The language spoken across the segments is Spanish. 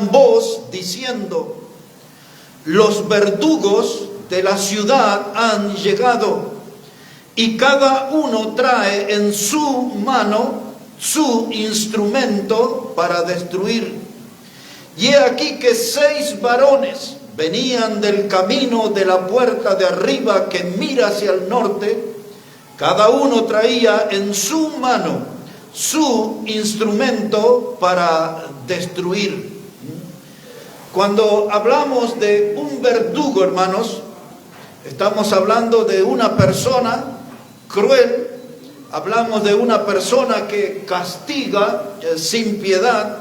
voz diciendo: los verdugos de la ciudad han llegado, y cada uno trae en su mano su instrumento para destruir. Y he aquí que 6 varones venían del camino de la puerta de arriba que mira hacia el norte. Cada uno traía en su mano su instrumento para destruir. Cuando hablamos de un verdugo, hermanos, estamos hablando de una persona cruel, hablamos de una persona que castiga sin piedad.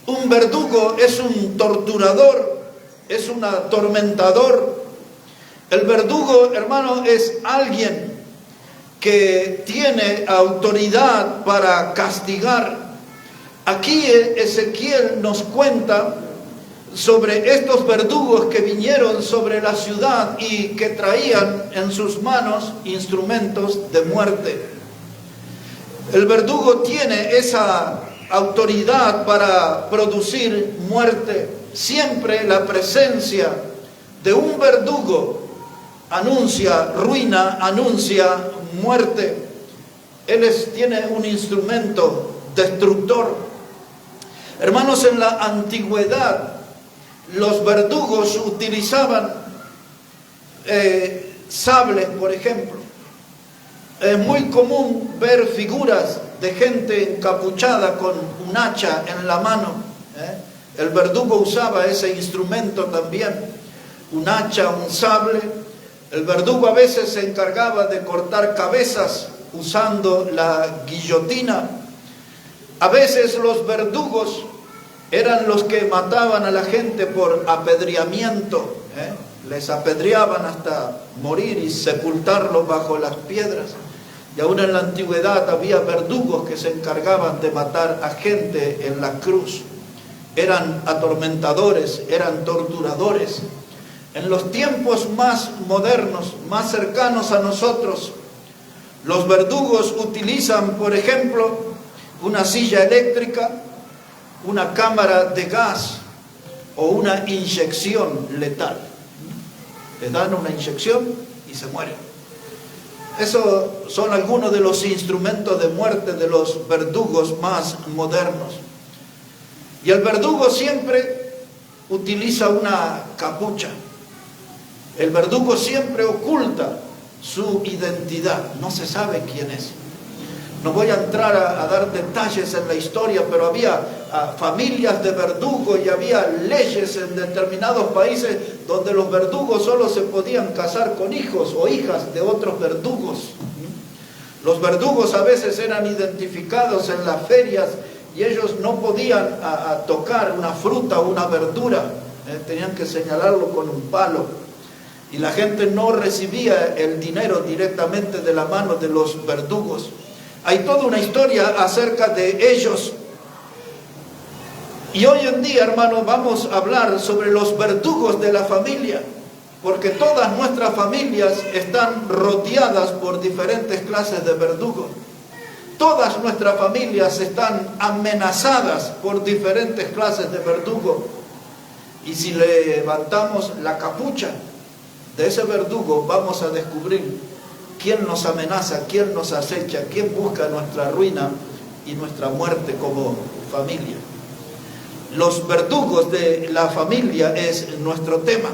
Un verdugo es un torturador, es un atormentador. El verdugo, hermano, es alguien que tiene autoridad para castigar. Aquí Ezequiel nos cuenta sobre estos verdugos que vinieron sobre la ciudad y que traían en sus manos instrumentos de muerte. El verdugo tiene esa autoridad para producir muerte. Siempre la presencia de un verdugo anuncia ruina, anuncia muerte. Él tiene un instrumento destructor. Hermanos, en la antigüedad los verdugos utilizaban sables, por ejemplo. Es muy común ver figuras de gente encapuchada con un hacha en la mano. El verdugo usaba ese instrumento también, un hacha, un sable. El verdugo a veces se encargaba de cortar cabezas usando la guillotina. A veces los verdugos eran los que mataban a la gente por apedreamiento. Les apedreaban hasta morir y sepultarlos bajo las piedras. Y aún en la antigüedad había verdugos que se encargaban de matar a gente en la cruz. Eran atormentadores, eran torturadores. En los tiempos más modernos, más cercanos a nosotros, los verdugos utilizan, por ejemplo, una silla eléctrica, una cámara de gas o una inyección letal. Le dan una inyección y se mueren. Esos son algunos de los instrumentos de muerte de los verdugos más modernos. Y el verdugo siempre utiliza una capucha. El verdugo siempre oculta su identidad. No se sabe quién es. No voy a entrar a dar detalles en la historia, pero había familias de verdugos y había leyes en determinados países donde los verdugos solo se podían casar con hijos o hijas de otros verdugos. Los verdugos a veces eran identificados en las ferias y ellos no podían tocar una fruta o una verdura. Tenían que señalarlo con un palo. Y la gente no recibía el dinero directamente de la mano de los verdugos. Hay toda una historia acerca de ellos. Y hoy en día, hermano, vamos a hablar sobre los verdugos de la familia, porque todas nuestras familias están rodeadas por diferentes clases de verdugos. Todas nuestras familias están amenazadas por diferentes clases de verdugos. Y si levantamos la capucha de ese verdugo, vamos a descubrir quién nos amenaza, quién nos acecha, quién busca nuestra ruina y nuestra muerte como familia. Los verdugos de la familia es nuestro tema.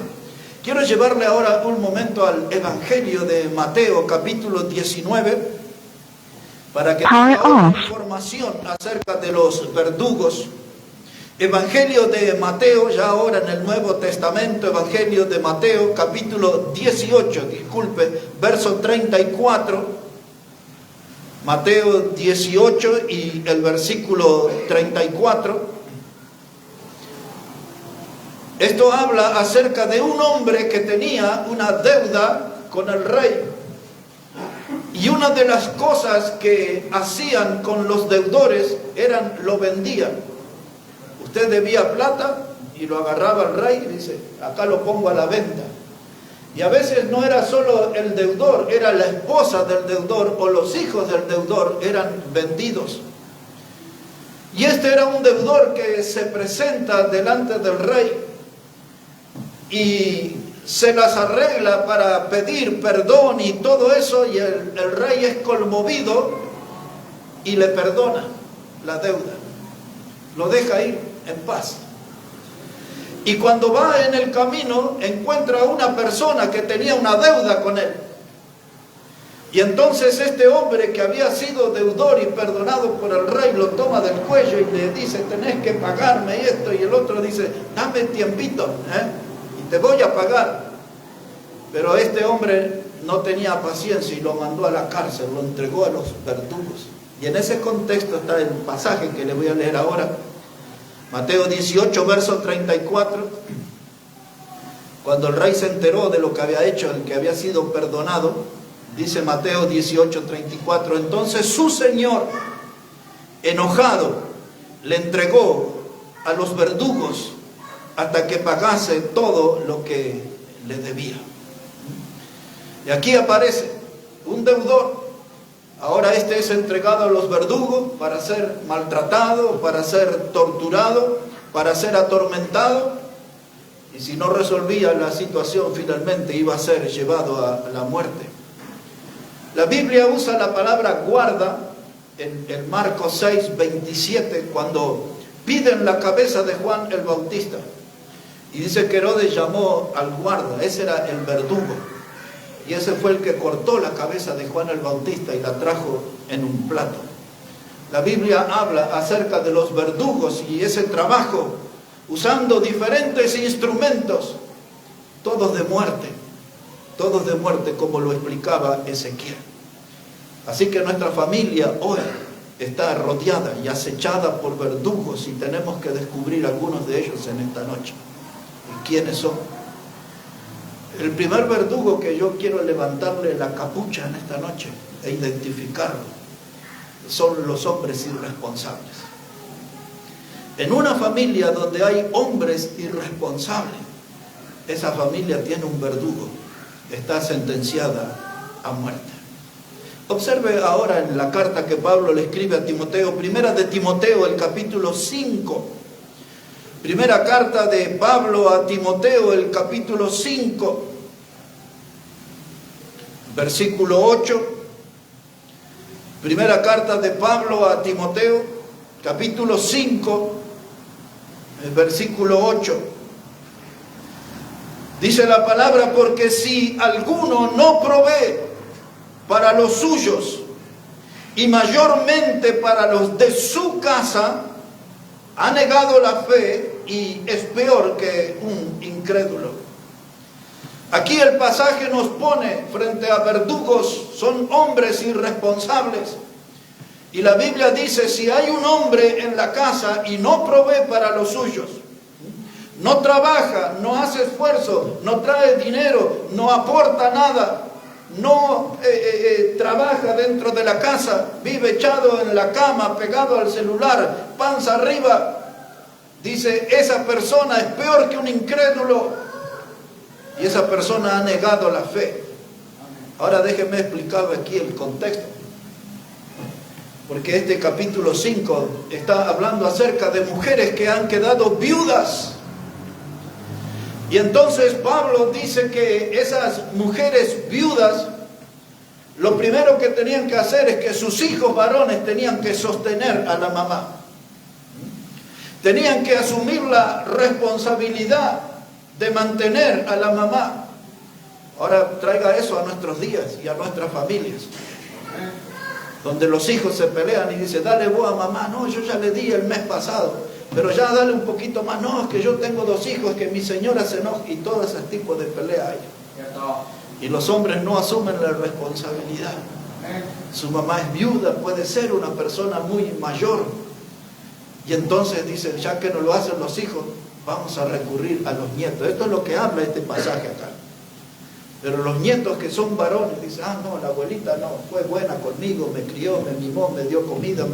Quiero llevarle ahora un momento al Evangelio de Mateo, capítulo 19, para que tenga información acerca de los verdugos. Evangelio de Mateo, ya ahora en el Nuevo Testamento, Evangelio de Mateo, capítulo 18, verso 34. Mateo 18 y el versículo 34. Esto habla acerca de un hombre que tenía una deuda con el rey. Y una de las cosas que hacían con los deudores lo vendían. Usted debía plata y lo agarraba el rey y dice: acá lo pongo a la venta. Y a veces no era solo el deudor, era la esposa del deudor o los hijos del deudor eran vendidos. Y este era un deudor que se presenta delante del rey y se las arregla para pedir perdón y todo eso, y el rey es conmovido y le perdona la deuda, lo deja ir en paz. Y cuando va en el camino encuentra a una persona que tenía una deuda con él. Y entonces este hombre que había sido deudor y perdonado por el rey lo toma del cuello y le dice: tenés que pagarme esto. Y el otro dice: dame tiempito, y te voy a pagar. Pero este hombre no tenía paciencia y lo mandó a la cárcel, lo entregó a los verdugos. Y en ese contexto está el pasaje que le voy a leer ahora. Mateo 18, verso 34. Cuando el rey se enteró de lo que había hecho, el que había sido perdonado, dice Mateo 18, 34, entonces su señor, enojado, le entregó a los verdugos hasta que pagase todo lo que le debía. Y aquí aparece un deudor. Ahora este es entregado a los verdugos para ser maltratado, para ser torturado, para ser atormentado. Y si no resolvía la situación, finalmente iba a ser llevado a la muerte. La Biblia usa la palabra guarda en Marcos 6, 27, cuando piden la cabeza de Juan el Bautista. Y dice que Herodes llamó al guarda, ese era el verdugo. Y ese fue el que cortó la cabeza de Juan el Bautista y la trajo en un plato. La Biblia habla acerca de los verdugos y ese trabajo usando diferentes instrumentos, todos de muerte como lo explicaba Ezequiel. Así que nuestra familia hoy está rodeada y acechada por verdugos y tenemos que descubrir algunos de ellos en esta noche. ¿Y quiénes son? El primer verdugo que yo quiero levantarle la capucha en esta noche e identificarlo son los hombres irresponsables. En una familia donde hay hombres irresponsables, esa familia tiene un verdugo, está sentenciada a muerte. Observe ahora en la carta que Pablo le escribe a Timoteo, primera de Timoteo, el capítulo 5. Primera carta de Pablo a Timoteo, el capítulo 5, versículo 8. Primera carta de Pablo a Timoteo, capítulo 5, el versículo 8. Dice la palabra: porque si alguno no provee para los suyos, y mayormente para los de su casa, ha negado la fe y es peor que un incrédulo. Aquí el pasaje nos pone frente a verdugos, son hombres irresponsables. Y la Biblia dice: si hay un hombre en la casa y no provee para los suyos, no trabaja, no hace esfuerzo, no trae dinero, no aporta nada, no trabaja dentro de la casa, vive echado en la cama, pegado al celular, panza arriba, dice, esa persona es peor que un incrédulo, y esa persona ha negado la fe. Ahora déjeme explicar aquí el contexto, porque este capítulo 5 está hablando acerca de mujeres que han quedado viudas. Y entonces Pablo dice que esas mujeres viudas, lo primero que tenían que hacer es que sus hijos varones tenían que sostener a la mamá. Tenían que asumir la responsabilidad de mantener a la mamá. Ahora traiga eso a nuestros días y a nuestras familias, donde los hijos se pelean y dicen: dale vos a mamá. No, yo ya le di el mes pasado, pero ya dale un poquito más. No, es que yo tengo 2 hijos, es que mi señora se enoja, y todo ese tipo de pelea hay. Y los hombres no asumen la responsabilidad. Su mamá es viuda, puede ser una persona muy mayor, y entonces dicen: ya que no lo hacen los hijos, vamos a recurrir a los nietos. Esto es lo que habla este pasaje acá. Pero los nietos que son varones dicen: ah, no, la abuelita no, fue buena conmigo, me crió, me mimó, me dio comida,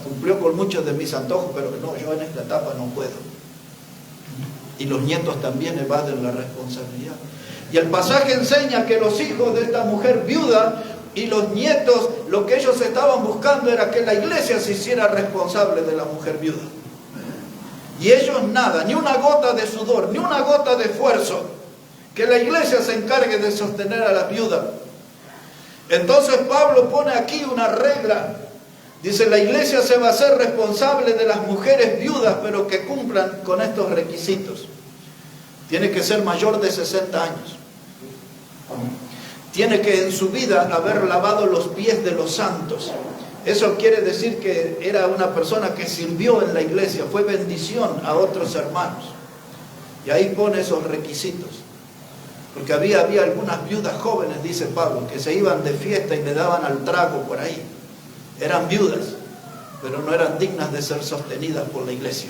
cumplió con muchos de mis antojos, pero no, yo en esta etapa no puedo. Y los nietos también evaden la responsabilidad. Y el pasaje enseña que los hijos de esta mujer viuda y los nietos, lo que ellos estaban buscando era que la iglesia se hiciera responsable de la mujer viuda. Y ellos nada, ni una gota de sudor, ni una gota de esfuerzo. Que la iglesia se encargue de sostener a la viuda. Entonces Pablo pone aquí una regla. Dice, la iglesia se va a hacer responsable de las mujeres viudas, pero que cumplan con estos requisitos. Tiene que ser mayor de 60 años. Tiene que en su vida haber lavado los pies de los santos. Eso quiere decir que era una persona que sirvió en la iglesia, fue bendición a otros hermanos. Y ahí pone esos requisitos. Porque había algunas viudas jóvenes, dice Pablo, que se iban de fiesta y le daban al trago por ahí. Eran viudas, pero no eran dignas de ser sostenidas por la iglesia.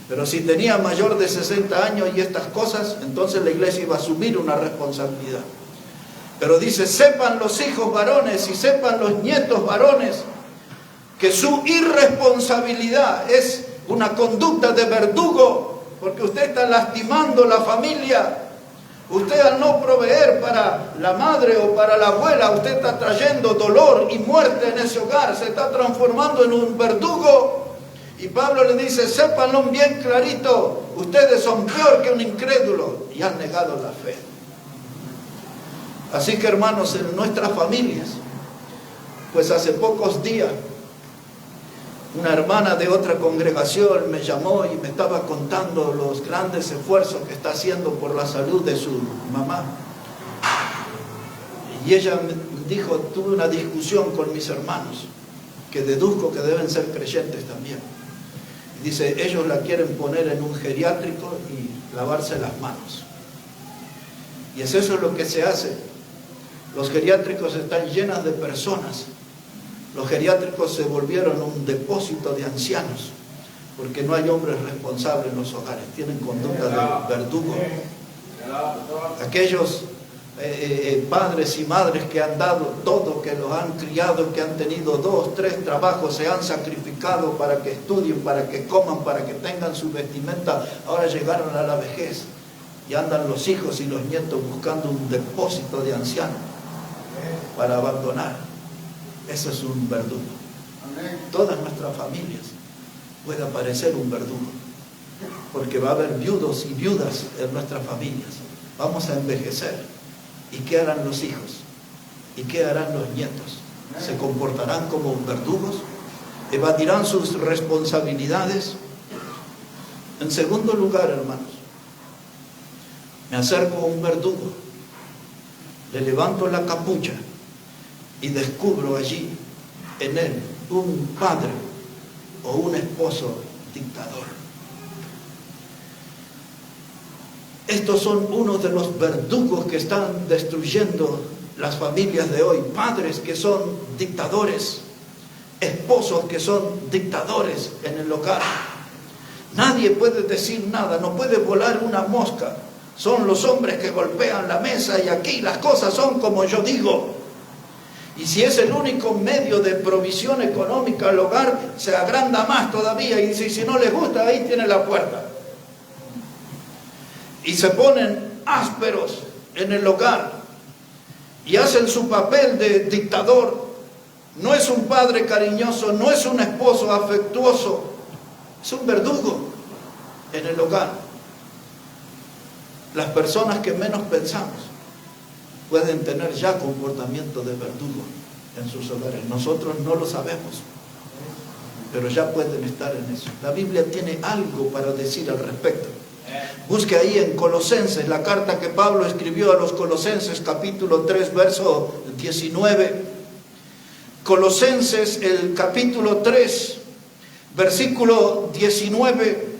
Pero si tenía mayor de 60 años y estas cosas, entonces la iglesia iba a asumir una responsabilidad. Pero dice, sepan los hijos varones y sepan los nietos varones que su irresponsabilidad es una conducta de verdugo, porque usted está lastimando la familia. Usted al no proveer para la madre o para la abuela, usted está trayendo dolor y muerte en ese hogar, se está transformando en un verdugo. Y Pablo le dice, sépanlo bien clarito, ustedes son peor que un incrédulo y han negado la fe. Así que hermanos, en nuestras familias, pues hace pocos días, una hermana de otra congregación me llamó y me estaba contando los grandes esfuerzos que está haciendo por la salud de su mamá. Y ella me dijo, tuve una discusión con mis hermanos, que deduzco que deben ser creyentes también. Y dice, ellos la quieren poner en un geriátrico y lavarse las manos. Y eso es lo que se hace. Los geriátricos están llenos de personas. Los geriátricos se volvieron un depósito de ancianos, porque no hay hombres responsables en los hogares, tienen conducta de verdugo. Aquellos padres y madres que han dado todo, que los han criado, que han tenido 2, 3 trabajos, se han sacrificado para que estudien, para que coman, para que tengan su vestimenta, ahora llegaron a la vejez y andan los hijos y los nietos buscando un depósito de ancianos para abandonar. Eso es un verdugo. Todas nuestras familias puede aparecer un verdugo, porque va a haber viudos y viudas en nuestras familias. Vamos a envejecer. ¿Y qué harán los hijos? ¿Y qué harán los nietos? ¿Se comportarán como verdugos? ¿Evadirán sus responsabilidades? En segundo lugar, hermanos, me acerco a un verdugo, le levanto la capucha y descubro allí en él un padre o un esposo dictador. Estos son uno de los verdugos que están destruyendo las familias de hoy. Padres que son dictadores, esposos que son dictadores en el hogar. Nadie puede decir nada, no puede volar una mosca. Son los hombres que golpean la mesa y aquí las cosas son como yo digo. Y si es el único medio de provisión económica al hogar, se agranda más todavía y dice, si no les gusta, ahí tiene la puerta. Y se ponen ásperos en el hogar y hacen su papel de dictador. No es un padre cariñoso, no es un esposo afectuoso, es un verdugo en el hogar. Las personas que menos pensamos pueden tener ya comportamiento de verdugo en sus hogares. Nosotros no lo sabemos, pero ya pueden estar en eso. La Biblia tiene algo para decir al respecto. Busque ahí en Colosenses, la carta que Pablo escribió a los Colosenses, capítulo 3, verso 19. Colosenses, el capítulo 3, versículo 19.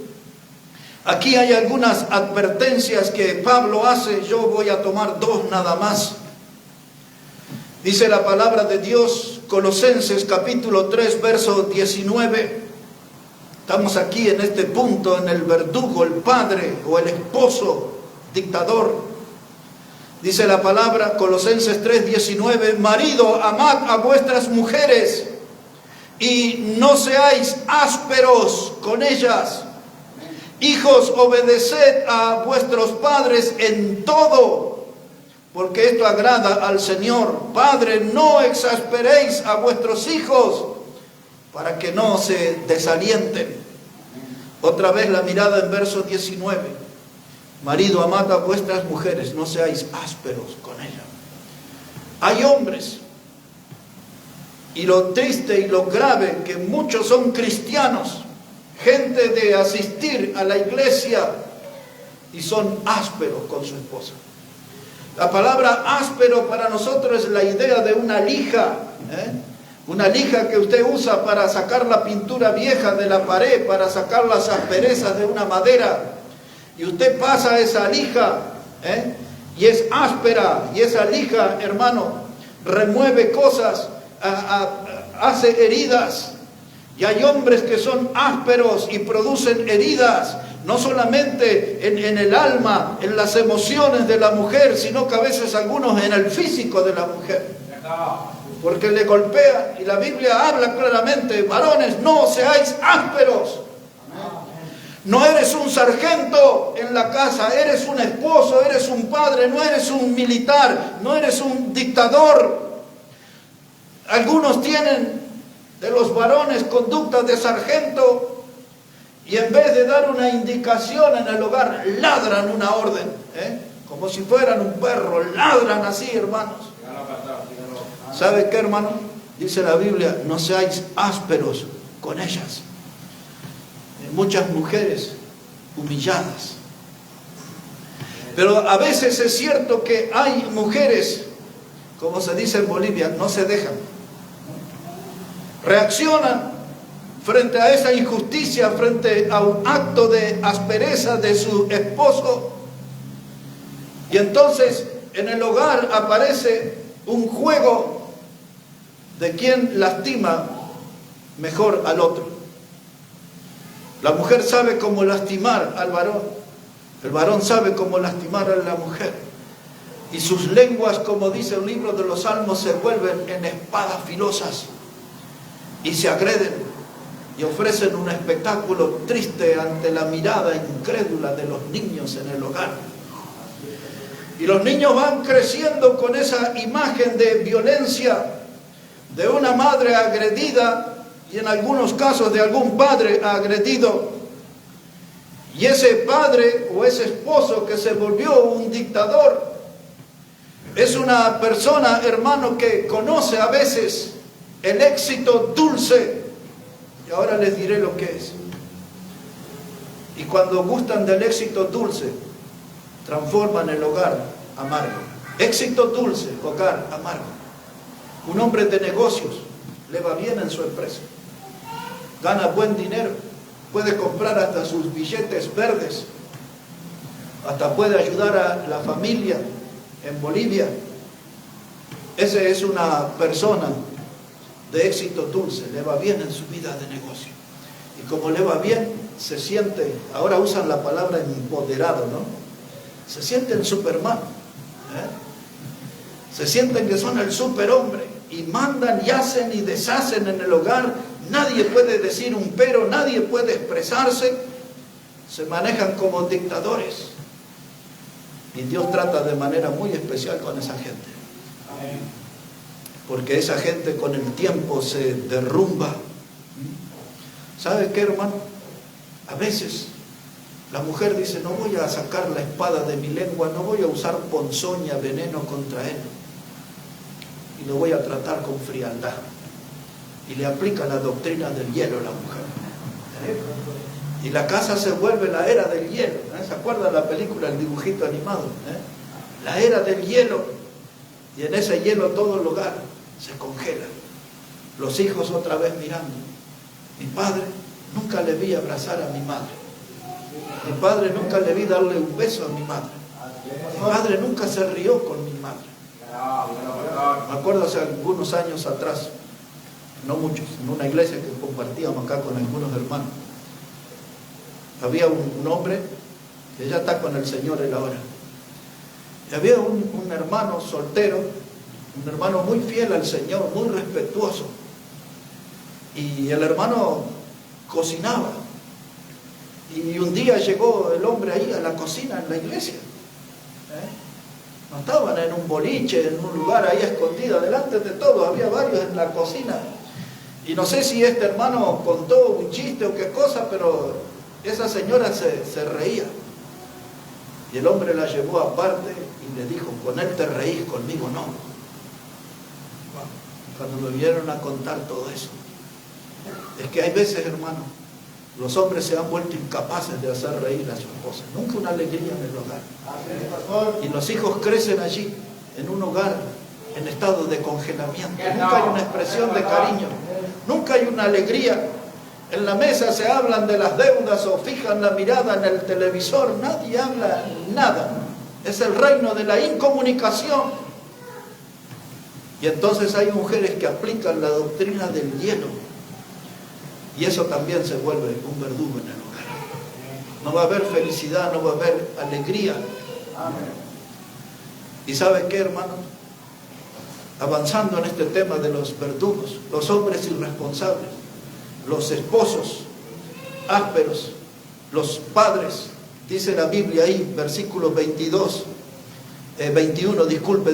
Aquí hay algunas advertencias que Pablo hace, yo voy a tomar 2 nada más. Dice la palabra de Dios, Colosenses capítulo 3, verso 19. Estamos aquí en este punto, en el verdugo, el padre o el esposo dictador. Dice la palabra, Colosenses 3, 19, marido, amad a vuestras mujeres y no seáis ásperos con ellas. Hijos, obedeced a vuestros padres en todo, porque esto agrada al Señor. Padre, no exasperéis a vuestros hijos para que no se desalienten. Otra vez la mirada en verso 19. Marido, amad a vuestras mujeres, no seáis ásperos con ellas. Hay hombres, y lo triste y lo grave, que muchos son cristianos, gente de asistir a la iglesia, y son ásperos con su esposa. La palabra áspero para nosotros es la idea de una lija, una lija que usted usa para sacar la pintura vieja de la pared, para sacar las asperezas de una madera. Y usted pasa esa lija, y es áspera, y esa lija, hermano, remueve cosas, hace heridas. Y hay hombres que son ásperos y producen heridas, no solamente en el alma, en las emociones de la mujer, sino que a veces algunos en el físico de la mujer, porque le golpean. Y la Biblia habla claramente: varones, no seáis ásperos. No eres un sargento en la casa, eres un esposo, eres un padre, no eres un militar, no eres un dictador. Algunos tienen de los varones conductas de sargento, y en vez de dar una indicación en el hogar, ladran una orden, como si fueran un perro, ladran así, hermanos. ¿Sabe qué, hermano? Dice la Biblia: no seáis ásperos con ellas. Muchas mujeres humilladas. Pero a veces es cierto que hay mujeres, como se dice en Bolivia, no se dejan. Reaccionan frente a esa injusticia, frente a un acto de aspereza de su esposo. Y entonces en el hogar aparece un juego de quién lastima mejor al otro. La mujer sabe cómo lastimar al varón, el varón sabe cómo lastimar a la mujer, y sus lenguas, como dice el libro de los Salmos, se vuelven en espadas filosas y se agreden y ofrecen un espectáculo triste ante la mirada incrédula de los niños en el hogar. Y los niños van creciendo con esa imagen de violencia, de una madre agredida, y en algunos casos de algún padre agredido. Y ese padre o ese esposo que se volvió un dictador es una persona, hermano, que conoce a veces el éxito dulce. Y ahora les diré lo que es. Y cuando gustan del éxito dulce, transforman el hogar amargo. Éxito dulce, hogar amargo. Un hombre de negocios, le va bien en su empresa, gana buen dinero, puede comprar hasta sus billetes verdes, hasta puede ayudar a la familia en Bolivia. Esa es una persona de éxito dulce, le va bien en su vida de negocio. Y como le va bien, se siente, ahora usan la palabra empoderado, ¿no? Se sienten Superman, se sienten que son el superhombre, y mandan y hacen y deshacen en el hogar. Nadie puede decir un pero, nadie puede expresarse. Se manejan como dictadores. Y Dios trata de manera muy especial con esa gente. Porque esa gente con el tiempo se derrumba. ¿Sabe qué, hermano? A veces la mujer dice: no voy a sacar la espada de mi lengua, no voy a usar ponzoña, veneno contra él, y lo voy a tratar con frialdad. Y le aplica la doctrina del hielo a la mujer. Y la casa se vuelve la era del hielo. ¿Se acuerdan la película, el dibujito animado? La era del hielo. Y en ese hielo todo el hogar se congela. Los hijos otra vez mirando. Mi padre, nunca le vi abrazar a mi madre. Mi padre, nunca le vi darle un beso a mi madre. Mi padre nunca se rió con mi madre. Me acuerdo hace algunos años atrás, no muchos, en una iglesia que compartíamos acá con algunos hermanos, había un hombre que ya está con el Señor él ahora, y había un hermano soltero, un hermano muy fiel al Señor, muy respetuoso, y el hermano cocinaba, y un día llegó el hombre ahí a la cocina en la iglesia, No estaban en un boliche, en un lugar ahí escondido, delante de todos, había varios en la cocina. Y no sé si este hermano contó un chiste o qué cosa, pero esa señora se reía. Y el hombre la llevó aparte y le dijo, con él te reís, conmigo no. Cuando me vinieron a contar todo eso. Es que hay veces, hermano, los hombres se han vuelto incapaces de hacer reír a su esposa. Nunca una alegría en el hogar. Y los hijos crecen allí, en un hogar, en estado de congelamiento. Nunca hay una expresión de cariño. Nunca hay una alegría. En la mesa se hablan de las deudas o fijan la mirada en el televisor. Nadie habla nada. Es el reino de la incomunicación. Y entonces hay mujeres que aplican la doctrina del hielo. Y eso también se vuelve un verdugo en el hogar. No va a haber felicidad, no va a haber alegría. ¿Y sabe qué, hermano? Avanzando en este tema de los verdugos, los hombres irresponsables, los esposos ásperos, los padres, dice la Biblia ahí, versículo 21,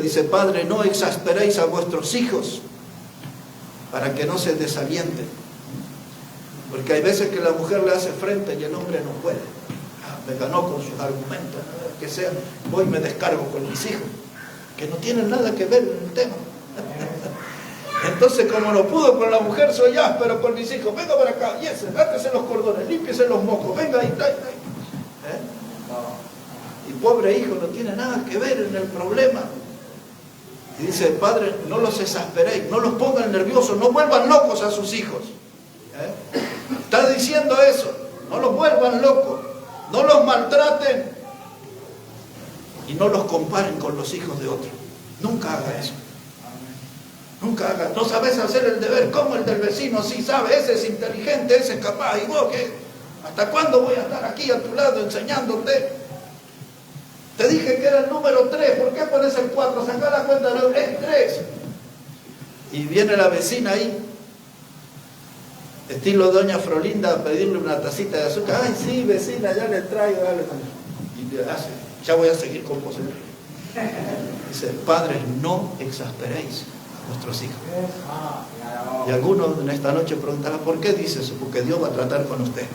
dice, Padre, no exasperéis a vuestros hijos para que no se desalienten. Porque hay veces que la mujer le hace frente y el hombre no puede. Me ganó con sus argumentos, que sea, voy y me descargo con mis hijos, que no tienen nada que ver en el tema. Entonces, como no pudo con la mujer, soy áspero con mis hijos. Venga para acá, y ese, dátese los cordones, límpiese los mocos, venga ahí, Y pobre hijo, no tiene nada que ver en el problema. Y dice, Padre, no los exasperéis, no los pongan nerviosos, no vuelvan locos a sus hijos. Está diciendo eso, no los vuelvan locos, no los maltraten y no los comparen con los hijos de otros. Nunca haga eso. Nunca haga. No sabes hacer el deber como el del vecino, sí sabe, ese es inteligente, ese es capaz. ¿Y vos qué? ¿Hasta cuándo voy a estar aquí a tu lado enseñándote? Te dije que era el número 3, ¿por qué pones el 4? Sacá la cuenta, es 3. Y viene la vecina ahí, estilo doña Frolinda, a pedirle una tacita de azúcar. Ay, sí, vecina, ya le traigo, dale. Y le hace, ya voy a seguir con vos. Dice, padres, no exasperéis a vuestros hijos. Y algunos en esta noche preguntarán, ¿por qué dice eso? Porque Dios va a tratar con usted.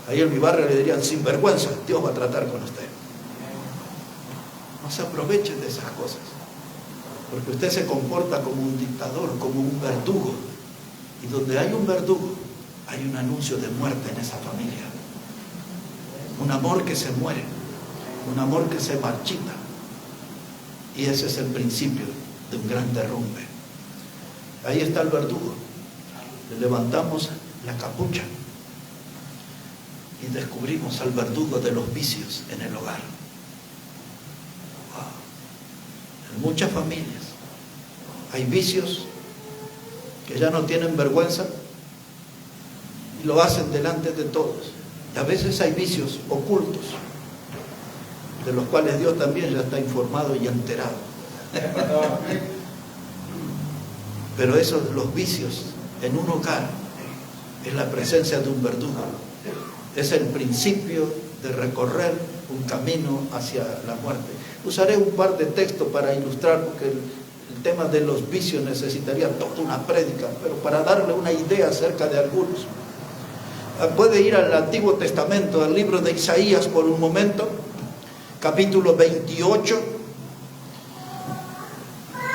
Ahí en mi barrio le dirían, sin vergüenza, Dios va a tratar con usted. No se aprovechen de esas cosas. Porque usted se comporta como un dictador, como un verdugo. Y donde hay un verdugo, hay un anuncio de muerte en esa familia. Un amor que se muere, un amor que se marchita. Y ese es el principio de un gran derrumbe. Ahí está el verdugo. Le levantamos la capucha y descubrimos al verdugo de los vicios en el hogar. En muchas familias hay vicios que ya no tienen vergüenza y lo hacen delante de todos. Y a veces hay vicios ocultos de los cuales Dios también ya está informado y enterado. Pero esos, los vicios en un hogar, es la presencia de un verdugo. Es el principio de recorrer un camino hacia la muerte. Usaré un par de textos para ilustrar, porque el tema de los vicios necesitaría toda una prédica, pero para darle una idea acerca de algunos. Puede ir al Antiguo Testamento, al libro de Isaías por un momento, capítulo 28.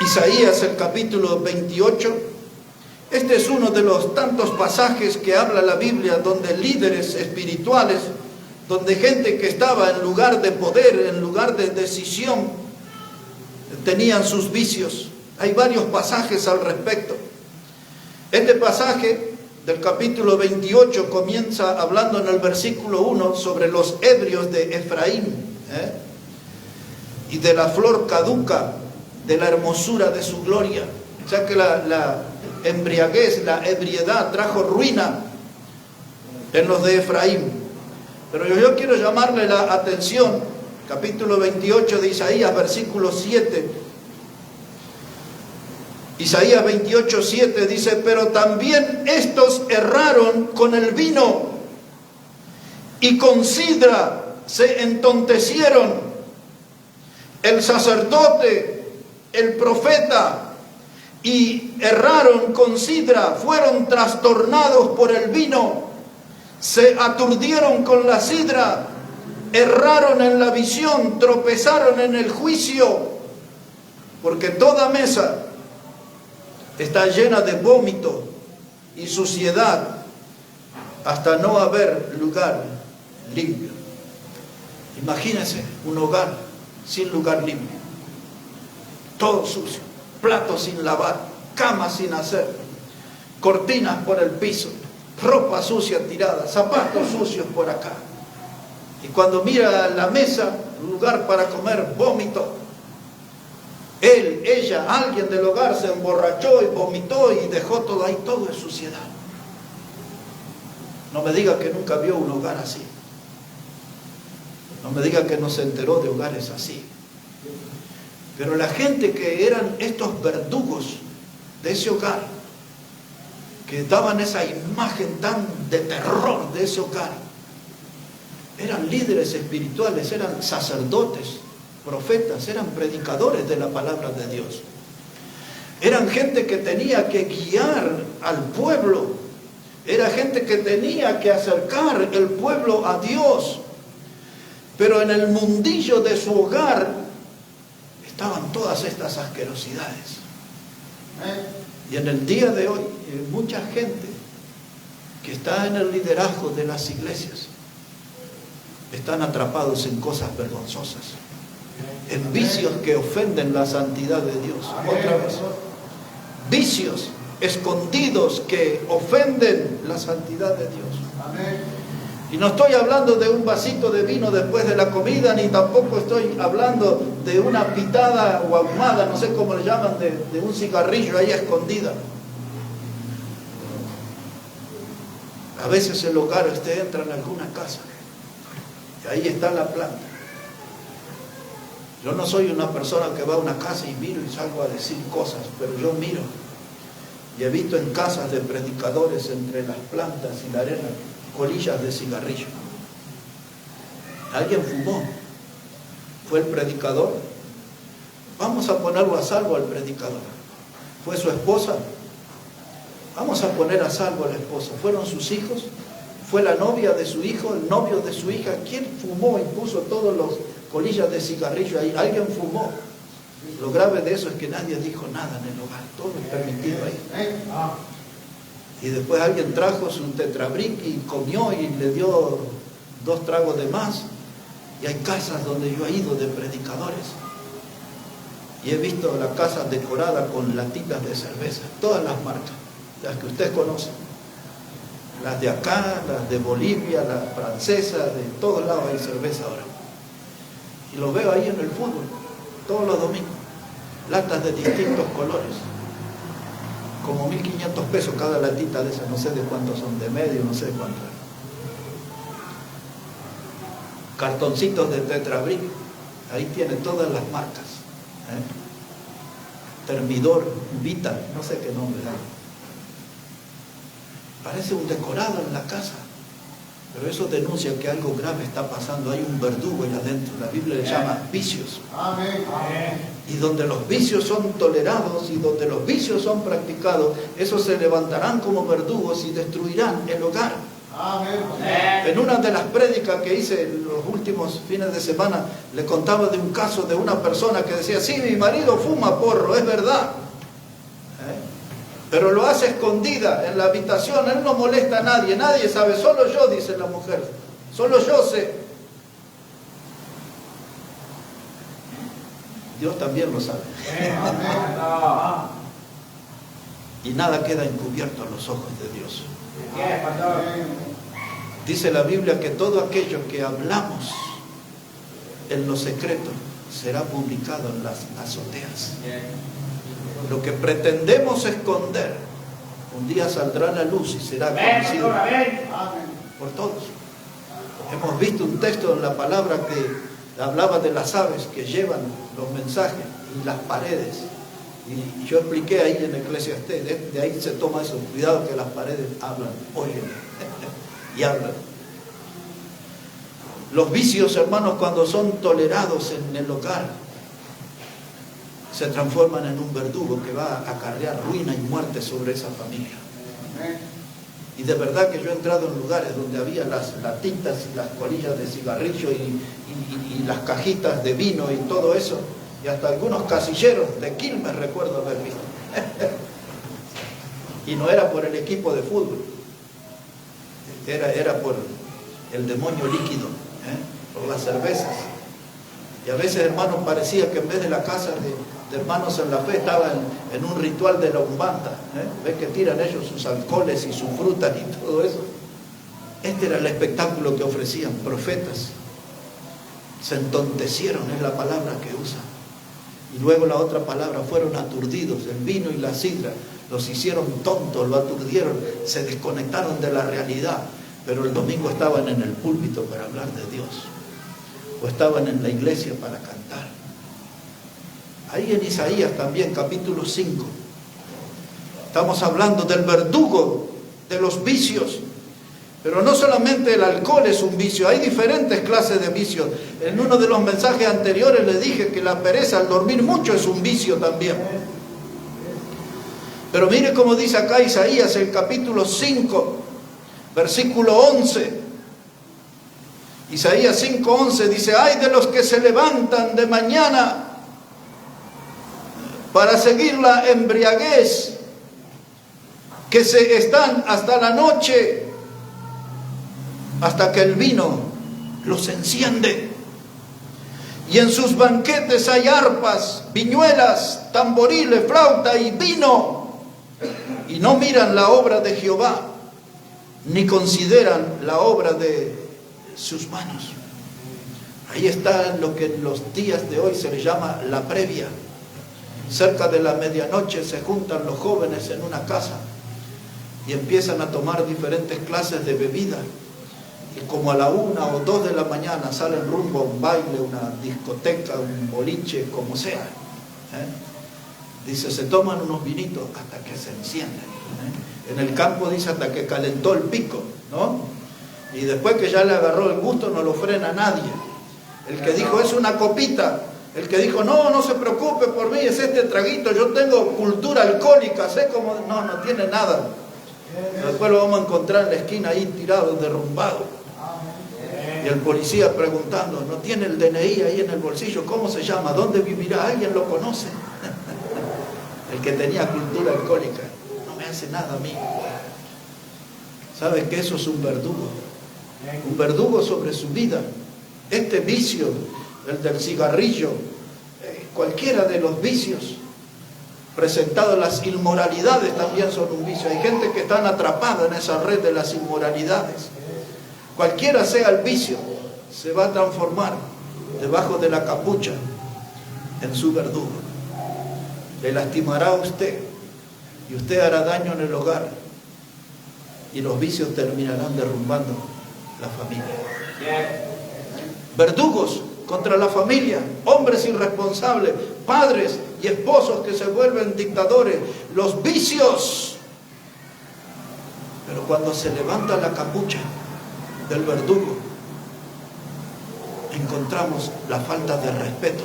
Isaías, el capítulo 28. Este es uno de los tantos pasajes que habla la Biblia donde líderes espirituales, donde gente que estaba en lugar de poder, en lugar de decisión, tenían sus vicios. Hay varios pasajes al respecto. Este pasaje del capítulo 28 comienza hablando en el versículo 1 sobre los ebrios de Efraín, y de la flor caduca, de la hermosura de su gloria. O sea que la embriaguez, la ebriedad trajo ruina en los de Efraín. Pero yo quiero llamarle la atención, capítulo 28 de Isaías, versículo 7. Isaías 28, 7 dice, pero también estos erraron con el vino y con sidra se entontecieron el sacerdote, el profeta, y erraron con sidra, fueron trastornados por el vino, se aturdieron con la sidra, erraron en la visión, tropezaron en el juicio, porque toda mesa está llena de vómito y suciedad hasta no haber lugar limpio. Imagínense un hogar sin lugar limpio, todo sucio, platos sin lavar, camas sin hacer, cortinas por el piso, ropa sucia tirada, zapatos sucios por acá. Y cuando mira la mesa, lugar para comer, vómito. Él, ella, alguien del hogar se emborrachó y vomitó y dejó todo ahí, todo es suciedad. No me diga que nunca vio un hogar así. No me diga que no se enteró de hogares así. Pero la gente que eran estos verdugos de ese hogar, que daban esa imagen tan de terror de ese hogar, eran líderes espirituales, eran sacerdotes, profetas, eran predicadores de la palabra de Dios. Eran gente que tenía que guiar al pueblo, era gente que tenía que acercar el pueblo a Dios. Pero en el mundillo de su hogar estaban todas estas asquerosidades. Y en el día de hoy hay mucha gente que está en el liderazgo de las iglesias, están atrapados en cosas vergonzosas, en vicios que ofenden la santidad de Dios. Otra vez, vicios escondidos que ofenden la santidad de Dios. Y no estoy hablando de un vasito de vino después de la comida, ni tampoco estoy hablando de una pitada o ahumada, no sé cómo le llaman, de un cigarrillo ahí escondida. A veces el hogar, usted entra en alguna casa y ahí está la planta. Yo no soy una persona que va a una casa y miro y salgo a decir cosas, pero yo miro y he visto en casas de predicadores, entre las plantas y la arena, colillas de cigarrillo. Alguien fumó. Fue el predicador. Vamos a ponerlo a salvo al predicador. Fue su esposa. Vamos a poner a salvo a la esposa. Fueron sus hijos. Fue la novia de su hijo, el novio de su hija. ¿Quién fumó y puso todos los colillas de cigarrillo ahí? Alguien fumó. Lo grave de eso es que nadie dijo nada en el hogar. Todo es permitido ahí. Y después alguien trajo su tetrabric y comió y le dio 2 tragos de más. Y hay casas donde yo he ido de predicadores y he visto la casa decorada con latitas de cerveza, todas las marcas, las que usted conoce, las de acá, las de Bolivia, las francesas, de todos lados hay cerveza ahora. Y lo veo ahí en el fútbol, todos los domingos, latas de distintos colores, como 1.500 pesos cada latita de esas, no sé de cuántos son, de medio, no sé de cuántos. Cartoncitos de tetrabric, ahí tiene todas las marcas. Termidor, Vita, no sé qué nombre da. Parece un decorado en la casa, pero eso denuncia que algo grave está pasando. Hay un verdugo ahí adentro. La Biblia le llama vicios. Amén. Y donde los vicios son tolerados y donde los vicios son practicados, esos se levantarán como verdugos y destruirán el hogar. Amén. En una de las prédicas que hice en los últimos fines de semana, le contaba de un caso de una persona que decía: sí, mi marido fuma porro, es verdad, pero lo hace escondida en la habitación, él no molesta a nadie, nadie sabe, solo yo, dice la mujer, solo yo sé. Dios también lo sabe. Y nada queda encubierto a los ojos de Dios. Dice la Biblia que todo aquello que hablamos en lo secreto será publicado en las azoteas. Lo que pretendemos esconder un día saldrá a la luz y será conocido por todos. Hemos visto un texto en la palabra que hablaba de las aves que llevan los mensajes y las paredes. Y yo expliqué ahí en Eclesiastés, de ahí se toma eso. Cuidado que las paredes hablan, oyen y hablan. Los vicios, hermanos, cuando son tolerados en el hogar, se transforman en un verdugo que va a acarrear ruina y muerte sobre esa familia. Y de verdad que yo he entrado en lugares donde había las latitas y las colillas de cigarrillo y las cajitas de vino y todo eso, y hasta algunos casilleros de Quilmes recuerdo haber visto. Y no era por el equipo de fútbol, era por el demonio líquido, por las cervezas. Y a veces, hermanos, parecía que en vez de la casa de hermanos en la fe estaban en un ritual de la Umbanda. ¿Ves que tiran ellos sus alcoholes y sus frutas y todo eso? Este era el espectáculo que ofrecían profetas. Se entontecieron, es la palabra que usan. Y luego la otra palabra, fueron aturdidos. El vino y la sidra los hicieron tontos, lo aturdieron, se desconectaron de la realidad. Pero el domingo estaban en el púlpito para hablar de Dios, o estaban en la iglesia para cantar. Ahí en Isaías también, capítulo 5, estamos hablando del verdugo de los vicios. Pero no solamente el alcohol es un vicio, hay diferentes clases de vicios. En uno de los mensajes anteriores le dije que la pereza al dormir mucho es un vicio también. Pero mire cómo dice acá Isaías, el capítulo 5, versículo 11. Isaías 5:11 dice: ay de los que se levantan de mañana para seguir la embriaguez, que se están hasta la noche, hasta que el vino los enciende. Y en sus banquetes hay arpas, viñuelas, tamboriles, flauta y vino. Y no miran la obra de Jehová, ni consideran la obra de sus manos. Ahí está lo que en los días de hoy se le llama la previa. Cerca de la medianoche se juntan los jóvenes en una casa y empiezan a tomar diferentes clases de bebida. Y como a la 1 o 2 de la mañana salen rumbo a un baile, una discoteca, un boliche, como sea. Dice, se toman unos vinitos hasta que se encienden. En el campo dice hasta que calentó el pico, ¿no? Y después que ya le agarró el gusto no lo frena nadie. El que dijo es una copita, el que dijo no se preocupe por mí, es este traguito, yo tengo cultura alcohólica, sé cómo, no tiene nada. Después lo vamos a encontrar en la esquina ahí tirado, derrumbado. Y el policía preguntando, ¿no tiene el DNI ahí en el bolsillo? ¿Cómo se llama? ¿Dónde vivirá? ¿Alguien lo conoce? El que tenía cultura alcohólica. No me hace nada a mí. ¿Sabe que eso es un verdugo? Un verdugo sobre su vida. Este vicio, el del cigarrillo, cualquiera de los vicios presentados, las inmoralidades también son un vicio. Hay gente que está atrapada en esa red de las inmoralidades. Cualquiera sea el vicio, se va a transformar debajo de la capucha en su verdugo. Le lastimará a usted y usted hará daño en el hogar y los vicios terminarán derrumbando la familia. Verdugos contra la familia, hombres irresponsables, padres y esposos que se vuelven dictadores, los vicios. Pero cuando se levanta la capucha del verdugo, encontramos la falta de respeto.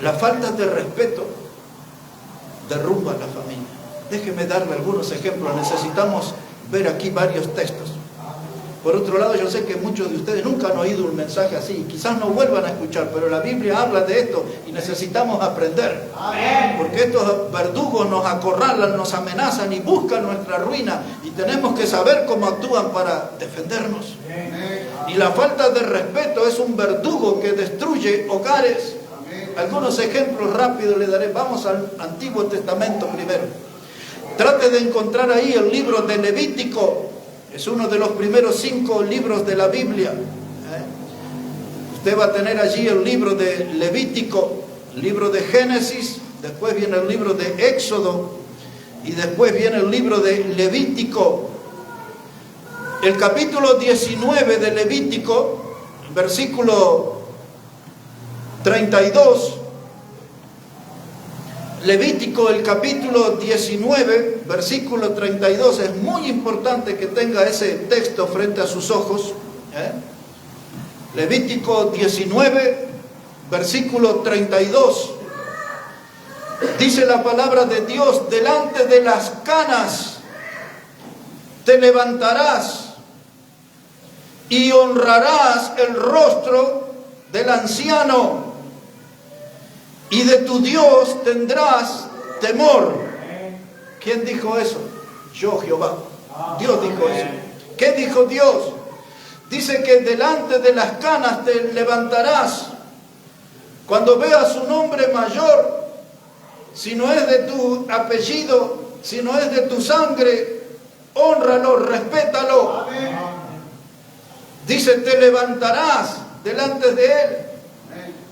La falta de respeto derrumba la familia. Déjeme darle algunos ejemplos. Necesitamos ver aquí varios textos. Por otro lado, yo sé que muchos de ustedes nunca han oído un mensaje así, quizás no vuelvan a escuchar, pero la Biblia habla de esto y necesitamos aprender. Porque estos verdugos nos acorralan, nos amenazan y buscan nuestra ruina, y tenemos que saber cómo actúan para defendernos. Y la falta de respeto es un verdugo que destruye hogares. Algunos ejemplos rápidos le daré. Vamos al Antiguo Testamento primero. Trate de encontrar ahí el libro de Levítico. Es uno de los primeros 5 libros de la Biblia. Usted va a tener allí el libro de Levítico, el libro de Génesis, después viene el libro de Éxodo y después viene el libro de Levítico. El capítulo 19 de Levítico, versículo 32. Levítico, el capítulo 19, versículo 32, es muy importante que tenga ese texto frente a sus ojos. Levítico 19, versículo 32. Dice la palabra de Dios, delante de las canas te levantarás y honrarás el rostro del anciano, y de tu Dios tendrás temor. ¿Quién dijo eso? Yo, Jehová. Dios dijo eso. ¿Qué dijo Dios? Dice que delante de las canas te levantarás. Cuando veas un hombre mayor, si no es de tu apellido, si no es de tu sangre, hónralo, respétalo. Dice, te levantarás delante de él.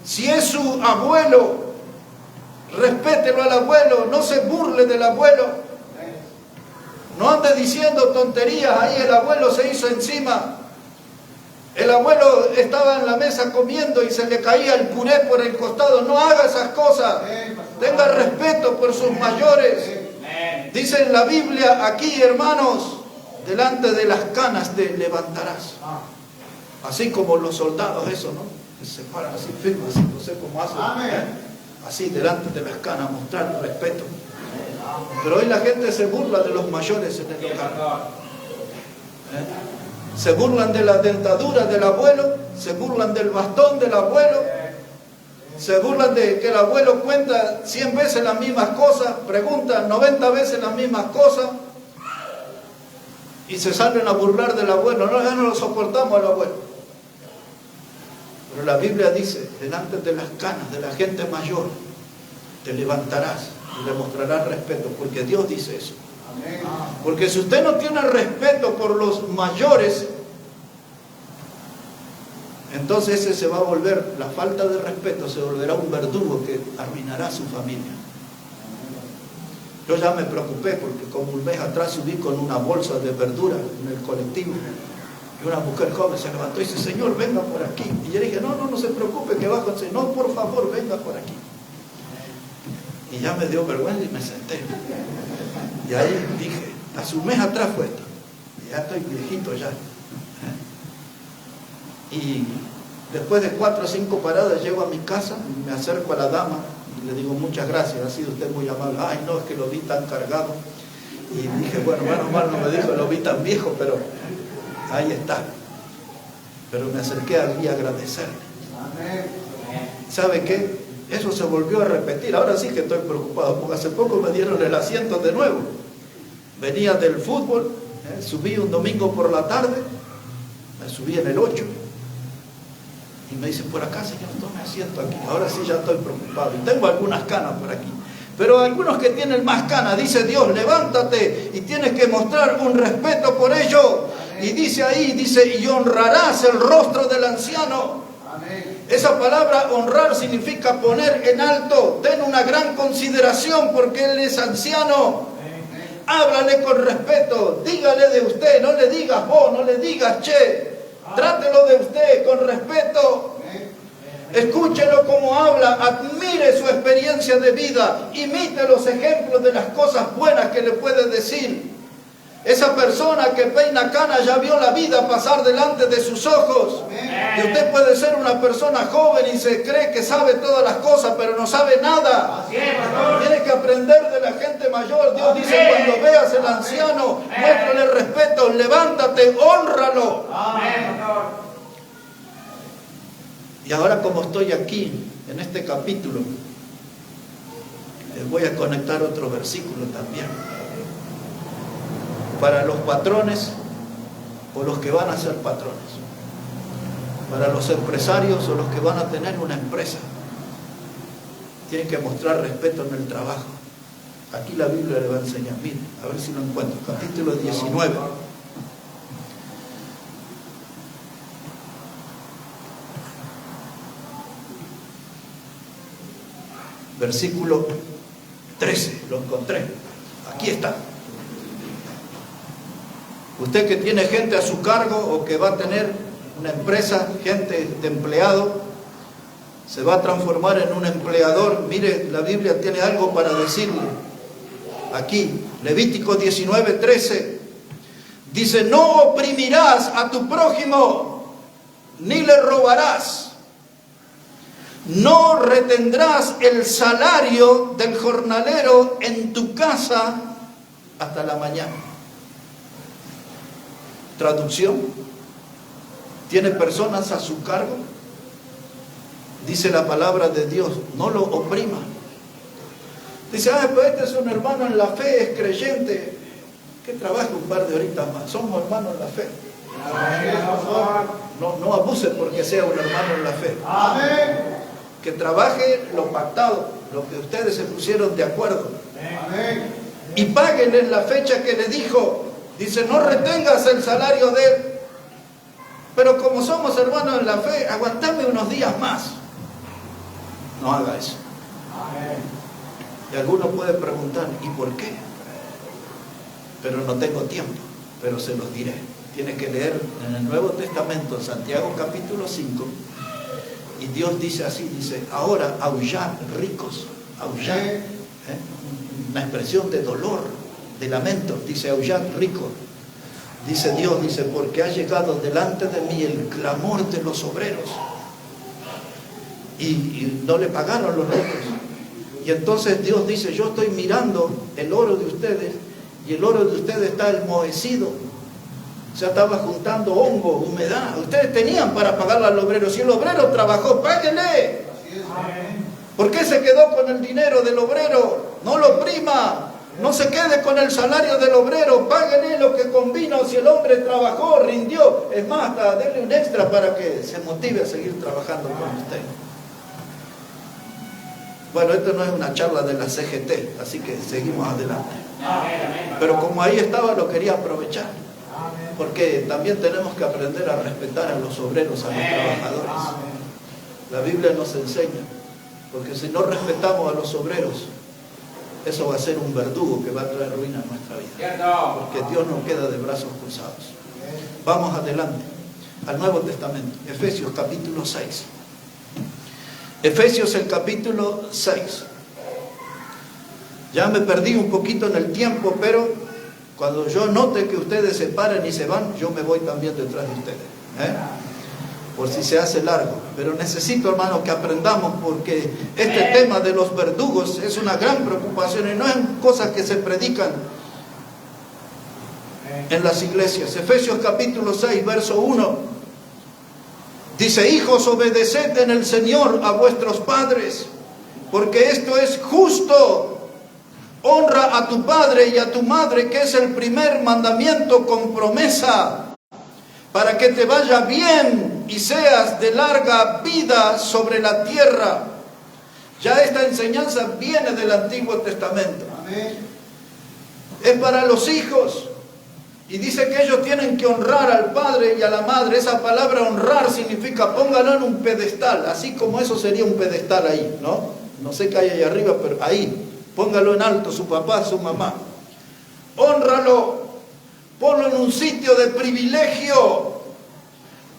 Si es su abuelo, respételo al abuelo, no se burle del abuelo. No ande diciendo tonterías, ahí el abuelo se hizo encima. El abuelo estaba en la mesa comiendo y se le caía el puré por el costado. No haga esas cosas. Tenga respeto por sus mayores. Dice en la Biblia aquí, hermanos, delante de las canas te levantarás. Así como los soldados, eso, ¿no? Que se paran así firmes, así, no sé cómo hacen. Así delante de las canas, mostrar respeto. Pero hoy la gente se burla de los mayores en el hogar. Se burlan de la dentadura del abuelo, se burlan del bastón del abuelo, se burlan de que el abuelo cuenta 100 veces las mismas cosas, pregunta 90 veces las mismas cosas, y se salen a burlar del abuelo. No, ya no lo soportamos al abuelo. Pero la Biblia dice, delante de las canas de la gente mayor, te levantarás y le mostrarás respeto, porque Dios dice eso. Amén. Porque si usted no tiene respeto por los mayores, entonces ese se va a volver, la falta de respeto se volverá un verdugo que arruinará su familia. Yo ya me preocupé porque como un mes atrás subí con una bolsa de verdura en el colectivo y una mujer joven se levantó y dice, Señor, venga por aquí. Y yo dije, no se preocupe que bajo. No, por favor, venga por aquí. Y ya me dio vergüenza y me senté. Y ahí dije, hace un mes atrás fue esto. Ya estoy viejito ya. Y después de 4 o 5 paradas llego a mi casa, me acerco a la dama y le digo, muchas gracias, ha sido usted muy amable. Ay, no, es que lo vi tan cargado. Y dije, bueno, menos mal no me dijo, lo vi tan viejo, pero ahí está. Pero me acerqué allí a agradecerle. ¿Sabe qué? Eso se volvió a repetir. Ahora sí que estoy preocupado, porque hace poco me dieron el asiento de nuevo. Venía del fútbol, subí un domingo por la tarde, me subí en el 8. Y me dicen, por acá, señor, tome asiento aquí. Ahora sí ya estoy preocupado. Y tengo algunas canas por aquí. Pero algunos que tienen más canas, dice Dios, levántate y tienes que mostrar un respeto por ello. Y dice ahí, y honrarás el rostro del anciano. Esa palabra honrar significa poner en alto. Ten una gran consideración porque él es anciano. Háblale con respeto. Dígale de usted. No le digas vos, no le digas che. Trátelo de usted con respeto. Escúchelo como habla. Admire su experiencia de vida. Imite los ejemplos de las cosas buenas que le puede decir. Esa persona que peina canas ya vio la vida pasar delante de sus ojos. Y usted puede ser una persona joven y se cree que sabe todas las cosas, pero no sabe nada. Tiene que aprender de la gente mayor. Dios dice, cuando veas al anciano, muéstrale respeto, levántate, hónralo. Y ahora, como estoy aquí, en este capítulo, les voy a conectar otro versículo también. Para los patrones o los que van a ser patrones, para los empresarios o los que van a tener una empresa, tienen que mostrar respeto en el trabajo. Aquí la Biblia le va a enseñar, miren, a ver si lo encuentro, capítulo 19. Versículo 13, lo encontré, aquí está. Usted que tiene gente a su cargo o que va a tener una empresa, gente de empleado, se va a transformar en un empleador. Mire, la Biblia tiene algo para decirle. Aquí, Levítico 19:13, dice, no oprimirás a tu prójimo, ni le robarás. No retendrás el salario del jornalero en tu casa hasta la mañana. Traducción: ¿tiene personas a su cargo? Dice la palabra de Dios, no lo oprima. Dice, pero este es un hermano en la fe, es creyente, que trabaje un par de horitas más, somos hermanos en la fe. No abuse porque sea un hermano en la fe. Amén. Que trabaje lo pactado, lo que ustedes se pusieron de acuerdo. Amén. Y páguenle en la fecha que le dijo. Dice, no retengas el salario de él. Pero como somos hermanos en la fe, aguantame unos días más. No haga eso. Amén. Y alguno puede preguntar, ¿y por qué? Pero no tengo tiempo, pero se los diré. Tiene que leer en el Nuevo Testamento, en Santiago capítulo 5, y Dios dice así, dice, ahora aullad ricos, aullad, una expresión de dolor, de lamento, dice aullad ricos. Dice Dios, dice, porque ha llegado delante de mí el clamor de los obreros. Y no le pagaron los ricos. Y entonces Dios dice, yo estoy mirando el oro de ustedes, y el oro de ustedes está enmohecido. O sea, estaba juntando hongo, humedad. Ustedes tenían para pagarle al obrero. Si el obrero trabajó, páguenle. ¿Por qué se quedó con el dinero del obrero? No lo oprima. No se quede con el salario del obrero. Páguenle lo que convino. Si el hombre trabajó, rindió. Es más, denle un extra para que se motive a seguir trabajando con usted. Bueno, esto no es una charla de la CGT, así que seguimos adelante. Pero como ahí estaba, lo quería aprovechar. Porque también tenemos que aprender a respetar a los obreros, a los trabajadores. La Biblia nos enseña, porque si no respetamos a los obreros, eso va a ser un verdugo que va a traer ruina a nuestra vida. Porque Dios no queda de brazos cruzados. Vamos adelante, al Nuevo Testamento, Efesios capítulo 6. Efesios el capítulo 6. Ya me perdí un poquito en el tiempo, pero cuando yo note que ustedes se paran y se van, yo me voy también detrás de ustedes. Por si se hace largo. Pero necesito, hermanos, que aprendamos, porque este tema de los verdugos es una gran preocupación y no es cosas que se predican en las iglesias. Efesios capítulo 6, verso 1. Dice, hijos, obedeced en el Señor a vuestros padres, porque esto es justo. Honra a tu padre y a tu madre, que es el primer mandamiento con promesa, para que te vaya bien y seas de larga vida sobre la tierra. Ya esta enseñanza viene del Antiguo Testamento. Amén. Es para los hijos. Y dice que ellos tienen que honrar al padre y a la madre. Esa palabra honrar significa póngalo en un pedestal, así como eso sería un pedestal ahí, ¿no? No sé qué hay ahí arriba, pero ahí. Póngalo en alto, su papá, su mamá. Hónralo. Ponlo en un sitio de privilegio.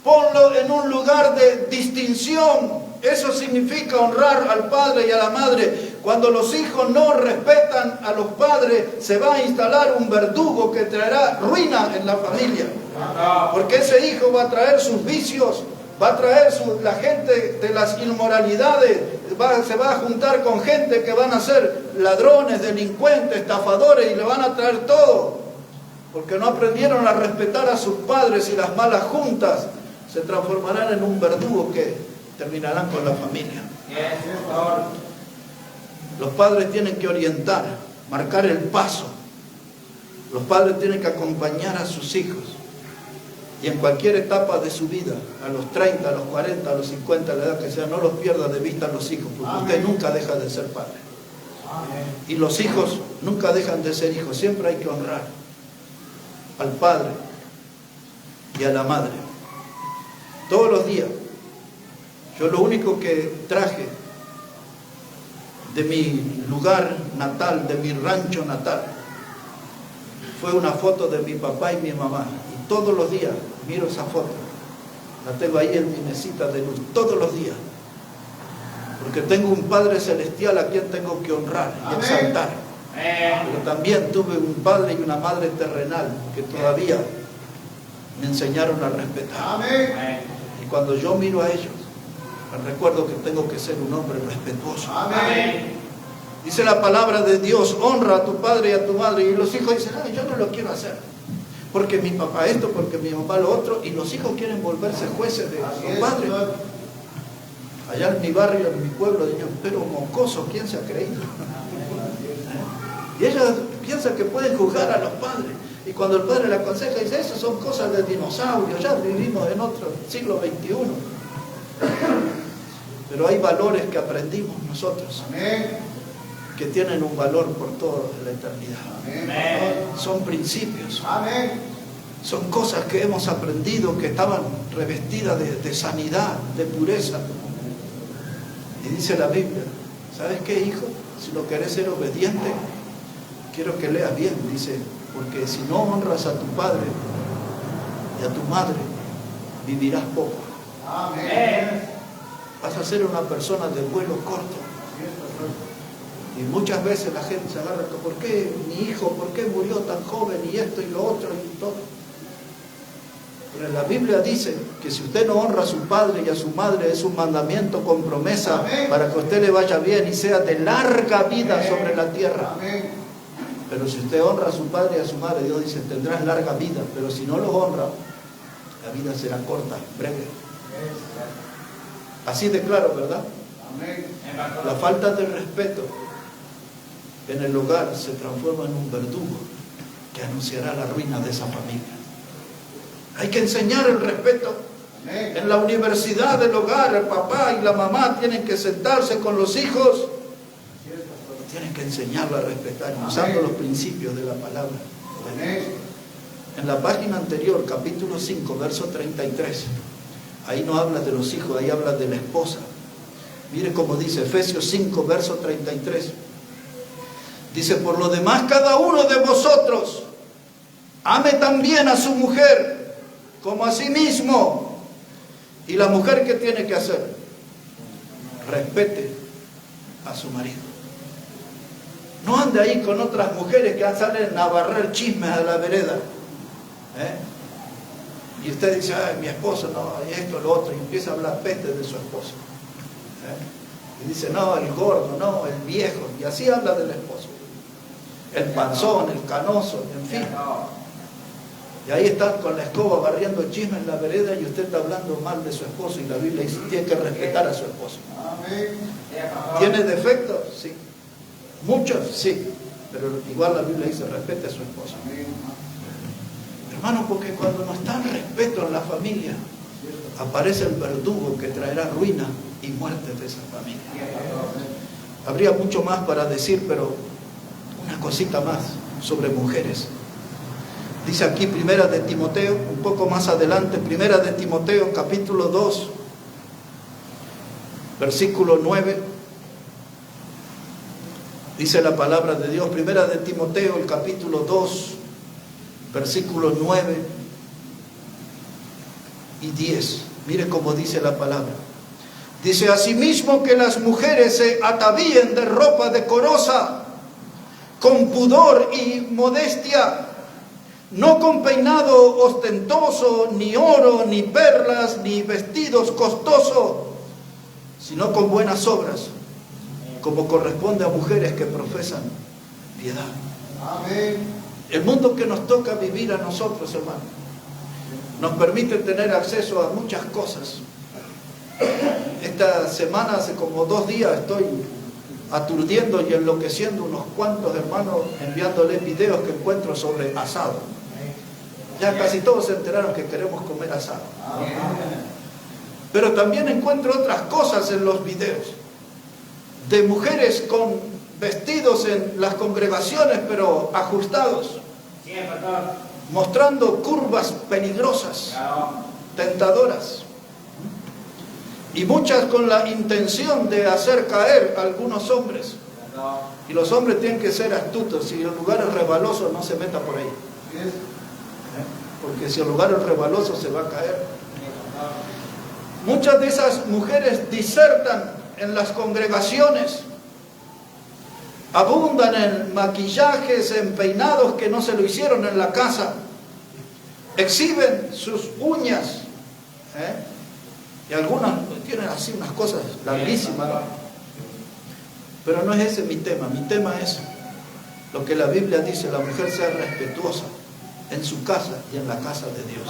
Ponlo en un lugar de distinción. Eso significa honrar al padre y a la madre. Cuando los hijos no respetan a los padres, se va a instalar un verdugo que traerá ruina en la familia. Porque ese hijo va a traer sus vicios, va a traer la gente de las inmoralidades, se va a juntar con gente que van a ser ladrones, delincuentes, estafadores, y le van a traer todo. Porque no aprendieron a respetar a sus padres, y las malas juntas se transformarán en un verdugo que terminarán con la familia. Los padres tienen que orientar, marcar el paso. Los padres tienen que acompañar a sus hijos. Y en cualquier etapa de su vida, a los 30, a los 40, a los 50, a la edad que sea, no los pierda de vista a los hijos, porque usted nunca deja de ser padre. Y los hijos nunca dejan de ser hijos. Siempre hay que honrar al padre y a la madre. Todos los días. Yo lo único que traje de mi lugar natal, de mi rancho natal, fue una foto de mi papá y mi mamá. Y todos los días miro esa foto. La tengo ahí en mi mesita de luz, todos los días. Porque tengo un Padre Celestial a quien tengo que honrar y exaltar. Pero también tuve un padre y una madre terrenal que todavía me enseñaron a respetar. Y cuando yo miro a ellos, Me recuerdo que tengo que ser un hombre respetuoso. Amén. Dice la palabra de Dios, honra a tu padre y a tu madre. Y los hijos dicen, yo no lo quiero hacer. Porque mi papá esto, porque mi mamá lo otro. Y los hijos quieren volverse jueces de los padres. Allá en mi barrio, en mi pueblo, dijeron, pero mocoso, ¿quién se ha creído? Y ellos piensan que pueden juzgar a los padres. Y cuando el padre le aconseja, dice, esas son cosas de dinosaurios, ya vivimos en otro siglo XXI. Pero hay valores que aprendimos nosotros, que tienen un valor por toda la eternidad. Son principios. Son cosas que hemos aprendido que estaban revestidas de sanidad, de pureza. Y dice la Biblia, ¿sabes qué, hijo? Si no querés ser obediente, quiero que leas bien. Dice, porque si no honras a tu padre y a tu madre, vivirás poco. Vas a ser una persona de vuelo corto. Y muchas veces la gente se agarra, ¿por qué mi hijo, por qué murió tan joven y esto y lo otro y todo? Pero la Biblia dice que si usted no honra a su padre y a su madre, es un mandamiento con promesa para que a usted le vaya bien y sea de larga vida sobre la tierra. Pero si usted honra a su padre y a su madre, Dios dice, tendrás larga vida. Pero si no los honra, la vida será corta, breve. Así de claro, ¿verdad? La falta de respeto en el hogar se transforma en un verdugo que anunciará la ruina de esa familia. Hay que enseñar el respeto. En la universidad del hogar, el papá y la mamá tienen que sentarse con los hijos y tienen que enseñarlo a respetar, usando los principios de la palabra. En la página anterior, capítulo 5, verso 33, ahí no habla de los hijos, ahí habla de la esposa. Mire cómo dice Efesios 5, verso 33. Dice, por lo demás, cada uno de vosotros ame también a su mujer como a sí mismo. Y la mujer, ¿qué tiene que hacer? Respete a su marido. No ande ahí con otras mujeres que salen a barrer chismes a la vereda. Y usted dice, ay, mi esposo, no, y esto, lo otro, y empieza a hablar peste de su esposo. Y dice, no, el gordo, no, el viejo, y así habla del esposo. El panzón, el canoso, en fin. Y ahí está con la escoba barriendo chisme en la vereda y usted está hablando mal de su esposo, y la Biblia dice, tiene que respetar a su esposo. ¿Tiene defectos? Sí. ¿Muchos? Sí. Pero igual la Biblia dice, respete a su esposo. Hermano, porque cuando no está el respeto en la familia, aparece el verdugo que traerá ruina y muerte de esa familia. Habría mucho más para decir, pero una cosita más sobre mujeres. Dice aquí Primera de Timoteo, un poco más adelante, Primera de Timoteo, capítulo 2, versículo 9. Dice la palabra de Dios, Primera de Timoteo, el capítulo 2, versículos 9 y 10. Mire cómo dice la palabra. Dice, asimismo que las mujeres se atavíen de ropa decorosa, con pudor y modestia, no con peinado ostentoso, ni oro, ni perlas, ni vestidos costosos, sino con buenas obras, como corresponde a mujeres que profesan piedad. Amén. El mundo que nos toca vivir a nosotros, hermano, nos permite tener acceso a muchas cosas. Esta semana, hace como 2 días, estoy aturdiendo y enloqueciendo unos cuantos hermanos, enviándoles videos que encuentro sobre asado. Ya casi todos se enteraron que queremos comer asado. Pero también encuentro otras cosas en los videos, de mujeres con vestidos en las congregaciones, pero ajustados, mostrando curvas peligrosas, tentadoras, y muchas con la intención de hacer caer a algunos hombres. Y los hombres tienen que ser astutos, y en lugares resbalosos no se meta por ahí, porque si el lugar es resbaloso se va a caer. Muchas de esas mujeres disertan en las congregaciones, abundan en maquillajes, en peinados que no se lo hicieron en la casa, exhiben sus uñas, y algunas tienen así unas cosas larguísimas, ¿no? Pero no es ese mi tema es lo que la Biblia dice, la mujer sea respetuosa en su casa y en la casa de Dios.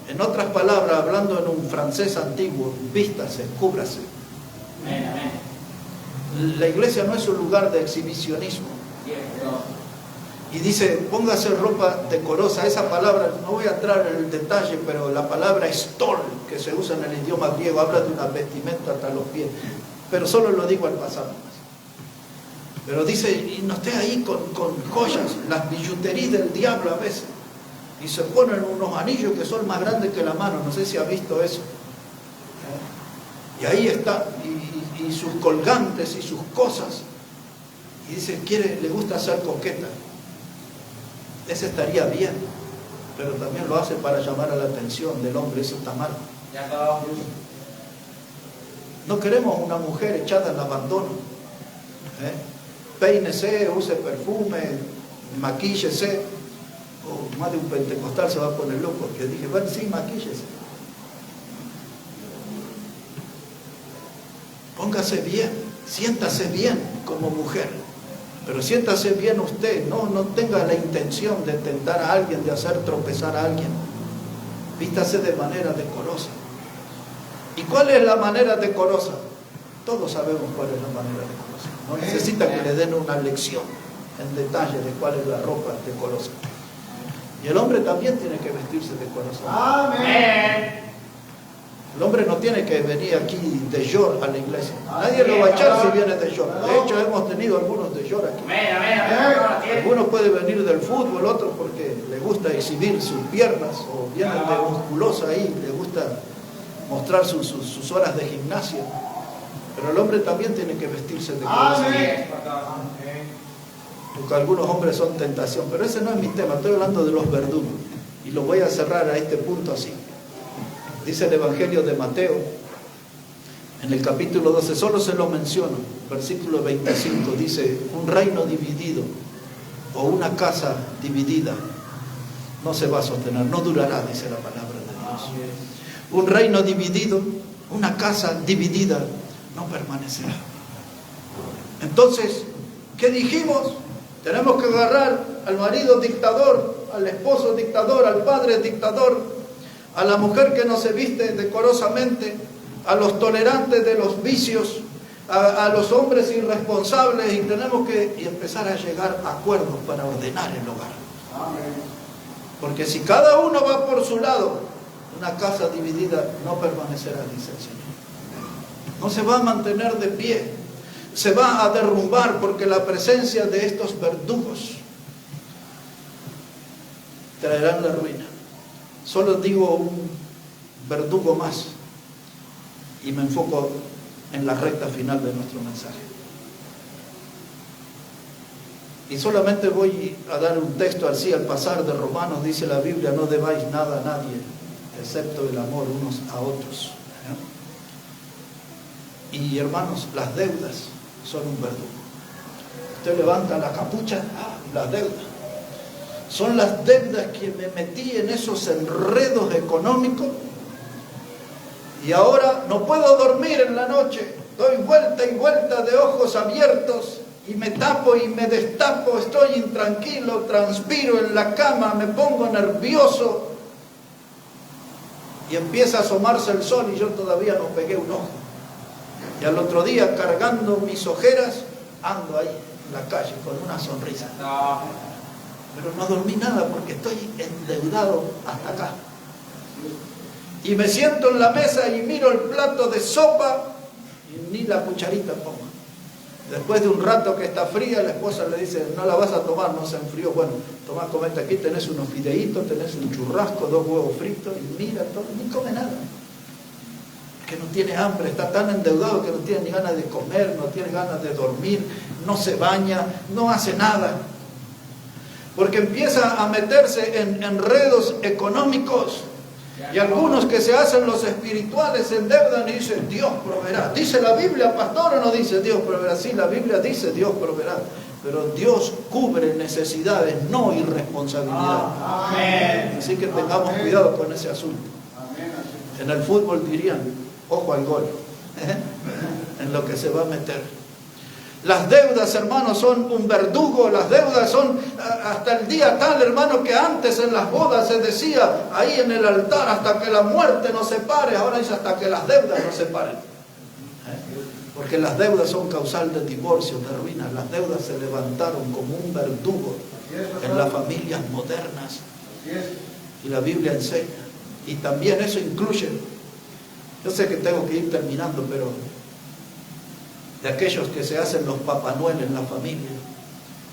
En otras palabras, hablando en un francés antiguo, vístase, cúbrase. La iglesia no es un lugar de exhibicionismo. Y dice, póngase ropa decorosa. Esa palabra, no voy a entrar en el detalle, pero la palabra estol, que se usa en el idioma griego, habla de una vestimenta hasta los pies. Pero solo lo digo al pasar. Pero dice, y no esté ahí con joyas, las billuterías del diablo a veces. Y se ponen unos anillos que son más grandes que la mano. No sé si ha visto eso. Y ahí está, y sus colgantes y sus cosas. Y dice, le gusta ser coqueta. Ese estaría bien, pero también lo hace para llamar a la atención del hombre. Eso está mal. No queremos una mujer echada en abandono. Peínese, use perfume, maquíllese. Más de un pentecostal se va a poner loco, porque dije, bueno, sí, maquíllese. Póngase bien, siéntase bien como mujer, pero siéntase bien usted, no tenga la intención de tentar a alguien, de hacer tropezar a alguien. Vístase de manera decorosa. ¿Y cuál es la manera decorosa? Todos sabemos cuál es la manera decorosa. No necesita que le den una lección en detalle de cuál es la ropa decorosa. Y el hombre también tiene que vestirse decoroso. Amén. El hombre no tiene que venir aquí de llor a la iglesia. Nadie lo va a echar si viene de llor. De hecho, hemos tenido algunos de llor aquí. Algunos pueden venir del fútbol, otros porque le gusta exhibir sus piernas, o vienen de musculosa ahí, le gusta mostrar sus horas de gimnasia. Pero el hombre también tiene que vestirse decoroso. Porque algunos hombres son tentación, pero ese no es mi tema, estoy hablando de los verdugos. Y lo voy a cerrar a este punto así. Dice el Evangelio de Mateo, en el capítulo 12, solo se lo menciono, versículo 25, dice, un reino dividido o una casa dividida no se va a sostener, no durará, dice la palabra de Dios. Un reino dividido, una casa dividida, no permanecerá. Entonces, ¿qué dijimos? Tenemos que agarrar al marido dictador, al esposo dictador, al padre dictador, a la mujer que no se viste decorosamente, a los tolerantes de los vicios, a los hombres irresponsables, y tenemos que empezar a llegar a acuerdos para ordenar el hogar. Porque si cada uno va por su lado, una casa dividida no permanecerá, dice el Señor. No se va a mantener de pie, se va a derrumbar, porque la presencia de estos verdugos traerán la ruina. Solo digo un verdugo más y me enfoco en la recta final de nuestro mensaje. Y solamente voy a dar un texto así al pasar de Romanos. Dice la Biblia, no debáis nada a nadie, excepto el amor unos a otros. Y hermanos, las deudas son un verdugo. Usted levanta la capucha, las deudas. Son las deudas que me metí en esos enredos económicos y ahora no puedo dormir en la noche. Doy vuelta y vuelta de ojos abiertos y me tapo y me destapo. Estoy intranquilo, transpiro en la cama, me pongo nervioso y empieza a asomarse el sol y yo todavía no pegué un ojo. Y al otro día, cargando mis ojeras, ando ahí en la calle con una sonrisa. Pero no dormí nada porque estoy endeudado hasta acá. Y me siento en la mesa y miro el plato de sopa y ni la cucharita pongo. Después de un rato que está fría, la esposa le dice, no la vas a tomar, no se enfrió. Bueno, toma, comete aquí, tenés unos fideitos, tenés un churrasco, 2 huevos fritos, y mira todo, ni come nada. Que no tiene hambre, está tan endeudado que no tiene ni ganas de comer, no tiene ganas de dormir, no se baña, no hace nada. Porque empieza a meterse en enredos económicos. Y algunos que se hacen los espirituales se endeudan y dicen, Dios proveerá. ¿Dice la Biblia, pastor, o no dice Dios proveerá? Sí, la Biblia dice Dios proveerá. Pero Dios cubre necesidades, no irresponsabilidad. Amén. Así que tengamos cuidado con ese asunto. En el fútbol dirían, Ojo al gol, en lo que se va a meter. Las deudas, hermanos, son un verdugo. Las deudas son hasta el día tal, hermano, que antes en las bodas se decía ahí en el altar, hasta que la muerte nos separe. Ahora dice hasta que las deudas nos separen. Porque las deudas son causal de divorcio, de ruina. Las deudas se levantaron como un verdugo en las familias modernas. Y la Biblia enseña. Y también eso incluye, yo sé que tengo que ir terminando, pero de aquellos que se hacen los Papá Noel en la familia,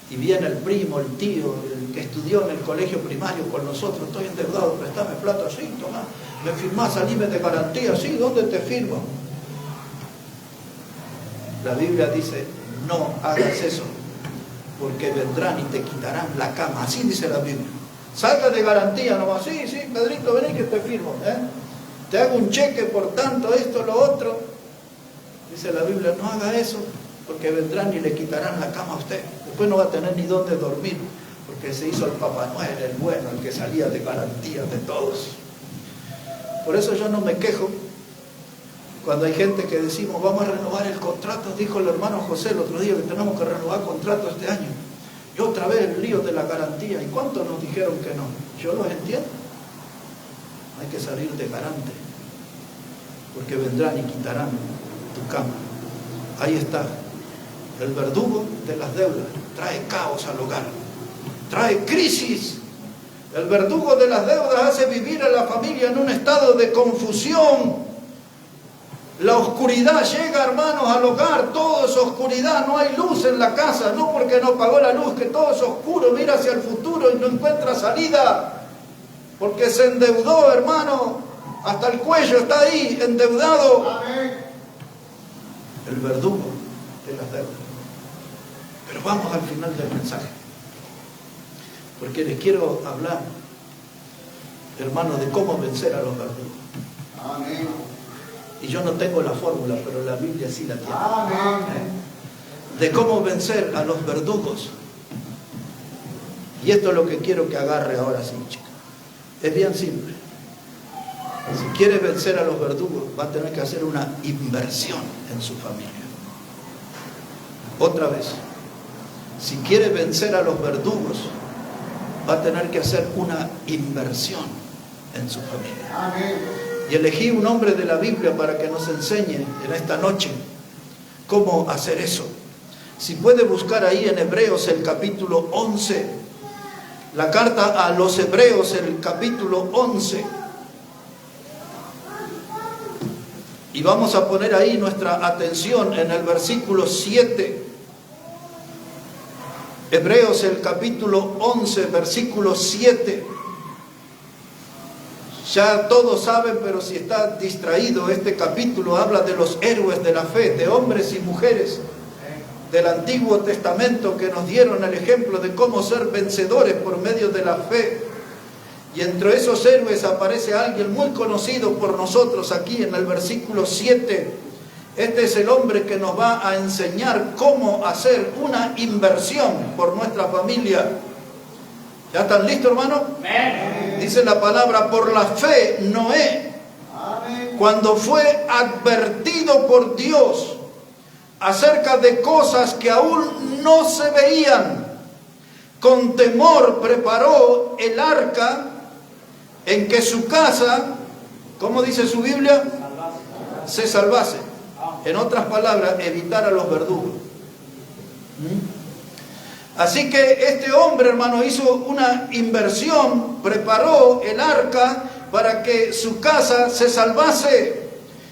y viene el primo, el tío, el que estudió en el colegio primario con nosotros, estoy endeudado, préstame plata, sí, toma, me firmás, salime de garantía, sí, ¿dónde te firmo? La Biblia dice, no hagas eso, porque vendrán y te quitarán la cama, así dice la Biblia. Salga de garantía nomás, sí, Pedrito, vení que te firmo, te hago un cheque por tanto, esto, lo otro. Dice la Biblia, no haga eso, porque vendrán y le quitarán la cama a usted. Después no va a tener ni dónde dormir, porque se hizo el Papá Noel, el bueno, el que salía de garantía de todos. Por eso yo no me quejo cuando hay gente que decimos, vamos a renovar el contrato. Dijo el hermano José el otro día que tenemos que renovar contrato este año. Y otra vez el lío de la garantía. ¿Y cuántos nos dijeron que no? Yo los entiendo. Hay que salir de garante, porque vendrán y quitarán tu cama. Ahí está el verdugo de las deudas. Trae caos al hogar, trae crisis. El verdugo de las deudas hace vivir a la familia en un estado de confusión. La oscuridad llega, hermanos, al hogar. Todo es oscuridad, no hay luz en la casa. No porque no pagó la luz, que todo es oscuro, mira hacia el futuro y no encuentra salida, porque se endeudó, hermano, hasta el cuello está ahí, endeudado. Amén. El verdugo de las deudas. Pero vamos al final del mensaje, porque les quiero hablar, hermanos, de cómo vencer a los verdugos. Amén. Y yo no tengo la fórmula, pero la Biblia sí la tiene. Amén. De cómo vencer a los verdugos. Y esto es lo que quiero que agarre ahora sí, chicos. Es bien simple. Si quiere vencer a los verdugos, va a tener que hacer una inversión en su familia. Otra vez, si quiere vencer a los verdugos, va a tener que hacer una inversión en su familia. Amén. Y elegí un hombre de la Biblia para que nos enseñe en esta noche cómo hacer eso. Si puede buscar ahí en Hebreos el capítulo 11, la carta a los Hebreos, el capítulo 11. Y vamos a poner ahí nuestra atención en el versículo 7. Hebreos, el capítulo 11, versículo 7. Ya todos saben, pero si está distraído, este capítulo habla de los héroes de la fe, de hombres y mujeres del Antiguo Testamento que nos dieron el ejemplo de cómo ser vencedores por medio de la fe. Y entre esos héroes aparece alguien muy conocido por nosotros aquí en el versículo 7. Este es el hombre que nos va a enseñar cómo hacer una inversión por nuestra familia. ¿Ya están listos, hermano? Amén. Dice la palabra, por la fe Noé, amén, cuando fue advertido por Dios acerca de cosas que aún no se veían, con temor preparó el arca en que su casa, ¿cómo dice su Biblia? Se salvase. En otras palabras, evitar a los verdugos. Así que este hombre, hermano, hizo una inversión, preparó el arca para que su casa se salvase.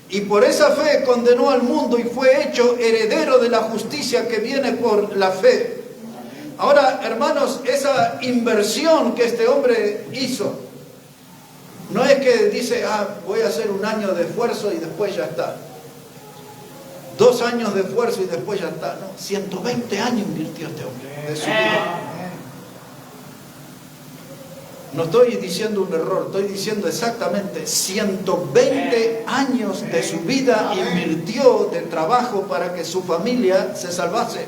Y por esa fe condenó al mundo y fue hecho heredero de la justicia que viene por la fe. Ahora, hermanos, esa inversión que este hombre hizo, no es que dice, voy a hacer un año de esfuerzo y después ya está. 2 años de esfuerzo y después ya está. No, 120 años invirtió este hombre de su vida. No estoy diciendo un error, estoy diciendo exactamente 120 años de su vida invirtió de trabajo para que su familia se salvase.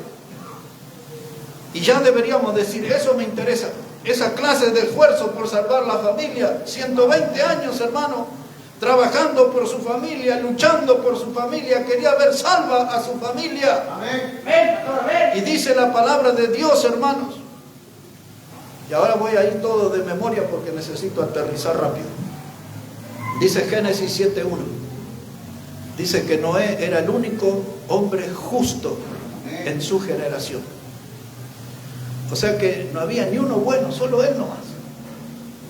Y ya deberíamos decir, eso me interesa, esa clase de esfuerzo por salvar la familia. 120 años, hermano, trabajando por su familia, luchando por su familia, quería ver salva a su familia. Amén. Y dice la palabra de Dios, hermanos. Y ahora voy a ir todo de memoria porque necesito aterrizar rápido. Dice Génesis 7:1. Dice que Noé era el único hombre justo en su generación. O sea que no había ni uno bueno, solo él nomás.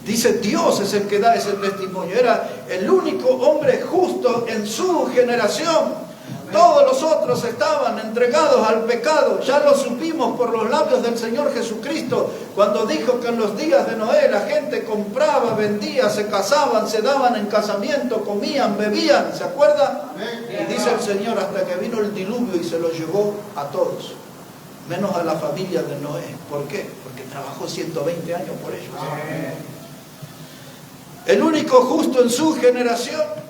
Dice Dios es el que da ese testimonio. Era el único hombre justo en su generación. Todos los otros estaban entregados al pecado. Ya lo supimos por los labios del Señor Jesucristo, cuando dijo que en los días de Noé la gente compraba, vendía, se casaban, se daban en casamiento, comían, bebían. ¿Se acuerdan? Y dice el Señor, hasta que vino el diluvio y se los llevó a todos, menos a la familia de Noé. ¿Por qué? Porque trabajó 120 años por ellos. El único justo en su generación.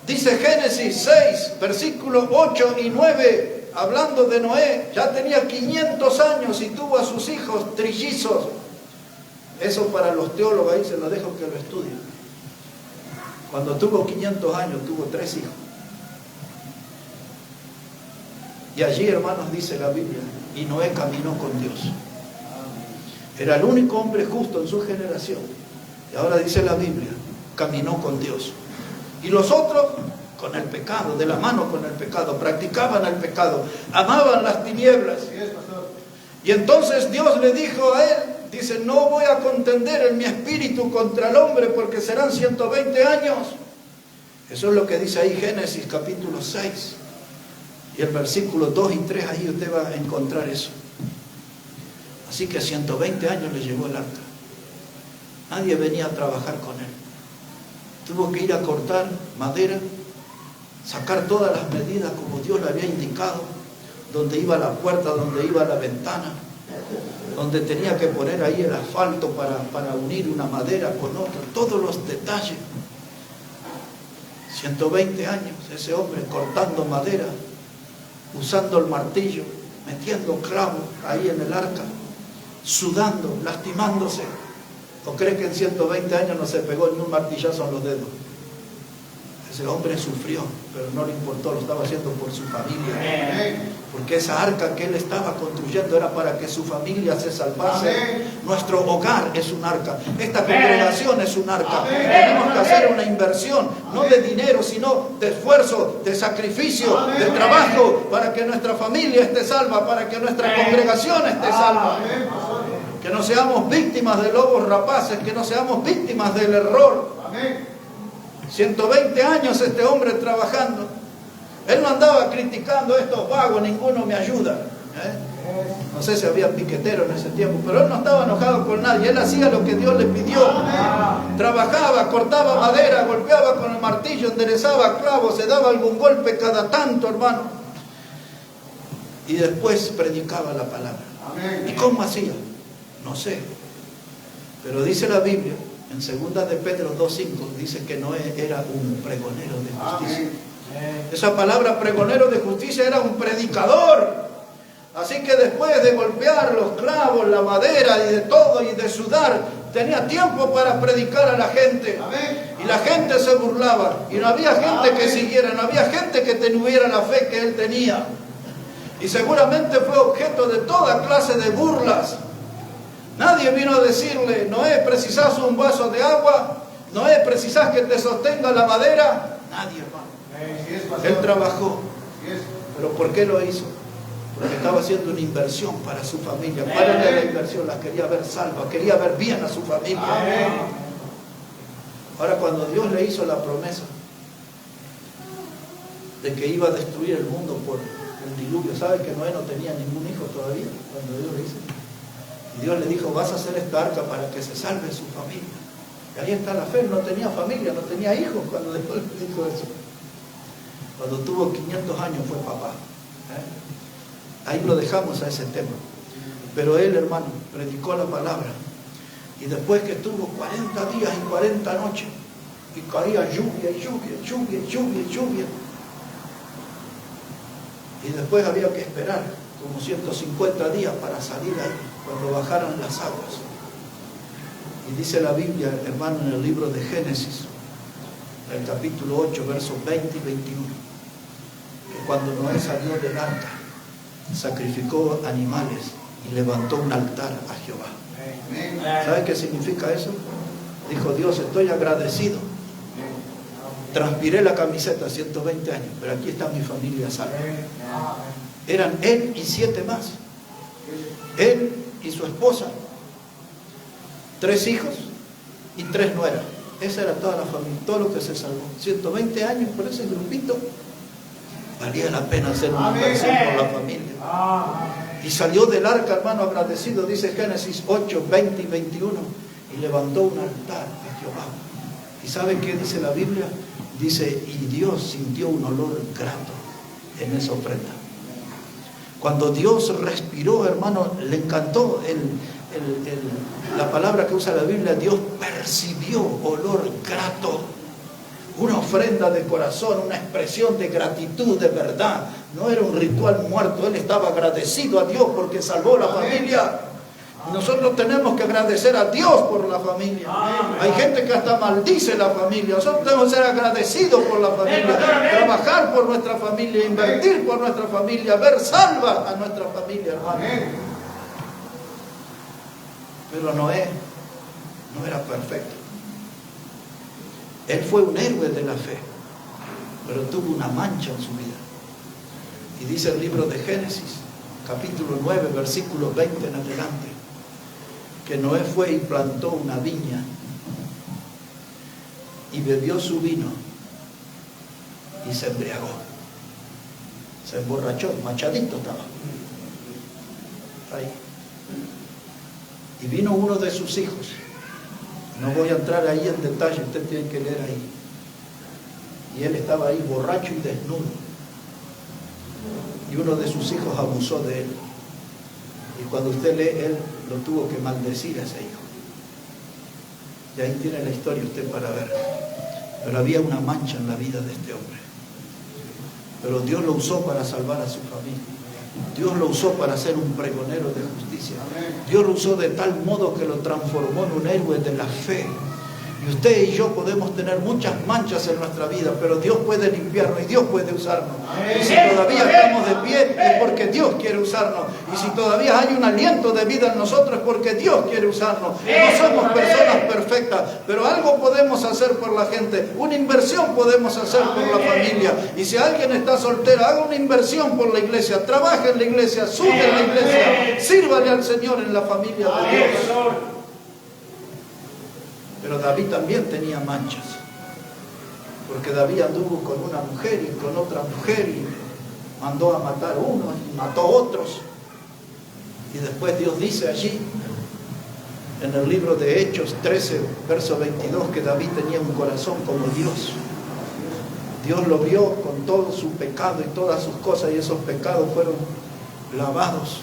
Dice Génesis 6, versículos 8 y 9, hablando de Noé, ya tenía 500 años y tuvo a sus hijos trillizos. Eso para los teólogos, ahí se lo dejo que lo estudien. Cuando tuvo 500 años, tuvo 3 hijos. Y allí, hermanos, dice la Biblia, y Noé caminó con Dios. Era el único hombre justo en su generación. Y ahora dice la Biblia, caminó con Dios. Y los otros con el pecado, de la mano con el pecado, practicaban el pecado, amaban las tinieblas. Y entonces Dios le dijo a él, dice, no voy a contender en mi espíritu contra el hombre porque serán 120 años. Eso es lo que dice ahí Génesis capítulo 6. Y el versículo 2 y 3, ahí usted va a encontrar eso. Así que 120 años le llevó el arca. Nadie venía a trabajar con él. Tuvo que ir a cortar madera, sacar todas las medidas como Dios le había indicado, donde iba la puerta, donde iba la ventana, donde tenía que poner ahí el asfalto para unir una madera con otra, todos los detalles. 120 años, ese hombre cortando madera, usando el martillo, metiendo clavos ahí en el arca, sudando, lastimándose. ¿O cree que en 120 años no se pegó ni un martillazo en los dedos? Ese hombre sufrió, pero no le importó, lo estaba haciendo por su familia. Porque esa arca que él estaba construyendo era para que su familia se salvase. Nuestro hogar es un arca, esta congregación es un arca. Tenemos que hacer una inversión, no de dinero, sino de esfuerzo, de sacrificio, de trabajo, para que nuestra familia esté salva, para que nuestra congregación esté salva. Que no seamos víctimas de lobos rapaces, que no seamos víctimas del error. 120 años este hombre trabajando. Él no andaba criticando a estos vagos, ninguno me ayuda. No sé si había piqueteros en ese tiempo, pero él no estaba enojado con nadie. Él hacía lo que Dios le pidió. Trabajaba, cortaba madera, golpeaba con el martillo, enderezaba clavos, se daba algún golpe cada tanto, hermano. Y después predicaba la palabra. ¿Y cómo hacía? No sé, pero dice la Biblia en 2 de Pedro 2:5, dice que Noé era un pregonero de justicia. Esa palabra pregonero de justicia era un predicador. Así que después de golpear los clavos, la madera y de todo y de sudar, tenía tiempo para predicar a la gente. Y la gente se burlaba y no había gente que siguiera, no había gente que tuviera la fe que él tenía. Y seguramente fue objeto de toda clase de burlas. Nadie vino a decirle, Noé, ¿precisas un vaso de agua? Noé, ¿precisas que te sostenga la madera? Nadie, hermano. Él trabajó. ¿Pero por qué lo hizo? Porque estaba haciendo una inversión para su familia. ¿Cuál era la inversión? La quería ver salva, quería ver bien a su familia. Ahora, cuando Dios le hizo la promesa de que iba a destruir el mundo por el diluvio, ¿sabe que Noé no tenía ningún hijo todavía cuando Dios le hizo? Y Dios le dijo, vas a hacer esta arca para que se salve su familia. Y ahí está la fe, no tenía familia, no tenía hijos cuando Dios le dijo eso. Cuando tuvo 500 años fue papá. Ahí lo dejamos a ese tema. Pero él, hermano, predicó la palabra. Y después que tuvo 40 días y 40 noches, y caía lluvia, y lluvia, lluvia, lluvia, lluvia. Y después había que esperar como 150 días para salir ahí, cuando bajaran las aguas. Y dice la Biblia, hermano, en el libro de Génesis, el capítulo 8, versos 20 y 21, que cuando Noé salió del arca, sacrificó animales y levantó un altar a Jehová. ¿Sabe qué significa eso? Dijo Dios, estoy agradecido. Transpiré la camiseta 120 años, pero aquí está mi familia salva. Eran él y 7 más. Él y su esposa, 3 hijos y 3 nueras. Esa era toda la familia, todo lo que se salvó. 120 años por ese grupito. Valía la pena hacer una inversión por la familia. Y salió del arca, hermano, agradecido, dice Génesis 8, 20 y 21, y levantó un altar a Jehová. ¿Y saben qué dice la Biblia? Dice, y Dios sintió un olor grato en esa ofrenda. Cuando Dios respiró, hermano, le encantó la palabra que usa la Biblia. Dios percibió olor grato. Una ofrenda de corazón, una expresión de gratitud, de verdad. No era un ritual muerto. Él estaba agradecido a Dios porque salvó la familia. Nosotros tenemos que agradecer a Dios por la familia. Hay gente que hasta maldice la familia. Nosotros tenemos que ser agradecidos por la familia, trabajar por nuestra familia, invertir por nuestra familia, ver salva a nuestra familia, hermano. Pero Noé no era perfecto. Él fue un héroe de la fe, pero tuvo una mancha en su vida. Y dice el libro de Génesis, capítulo 9, versículo 20 en adelante, que Noé fue y plantó una viña y bebió su vino y se embriagó. Se emborrachó, machadito estaba. Ahí. Y vino uno de sus hijos. No voy a entrar ahí en detalle, usted tiene que leer ahí. Y él estaba ahí borracho y desnudo. Y uno de sus hijos abusó de él. Y cuando usted lee, él lo tuvo que maldecir a ese hijo. Y ahí tiene la historia usted para ver. Pero había una mancha en la vida de este hombre. Pero Dios lo usó para salvar a su familia. Dios lo usó para ser un pregonero de justicia. Dios lo usó de tal modo que lo transformó en un héroe de la fe. Y usted y yo podemos tener muchas manchas en nuestra vida, pero Dios puede limpiarnos y Dios puede usarnos. Y si todavía estamos de pie es porque Dios quiere usarnos. Y si todavía hay un aliento de vida en nosotros es porque Dios quiere usarnos. No somos personas perfectas, pero algo podemos hacer por la gente. Una inversión podemos hacer por la familia. Y si alguien está soltero, haga una inversión por la iglesia. Trabaje en la iglesia, sube en la iglesia. Sírvale al Señor en la familia de Dios. Pero David también tenía manchas, porque David anduvo con una mujer y con otra mujer y mandó a matar a unos y mató a otros. Y después Dios dice allí, en el libro de Hechos 13, verso 22, que David tenía un corazón como Dios. Dios lo vio con todo su pecado y todas sus cosas, y esos pecados fueron lavados.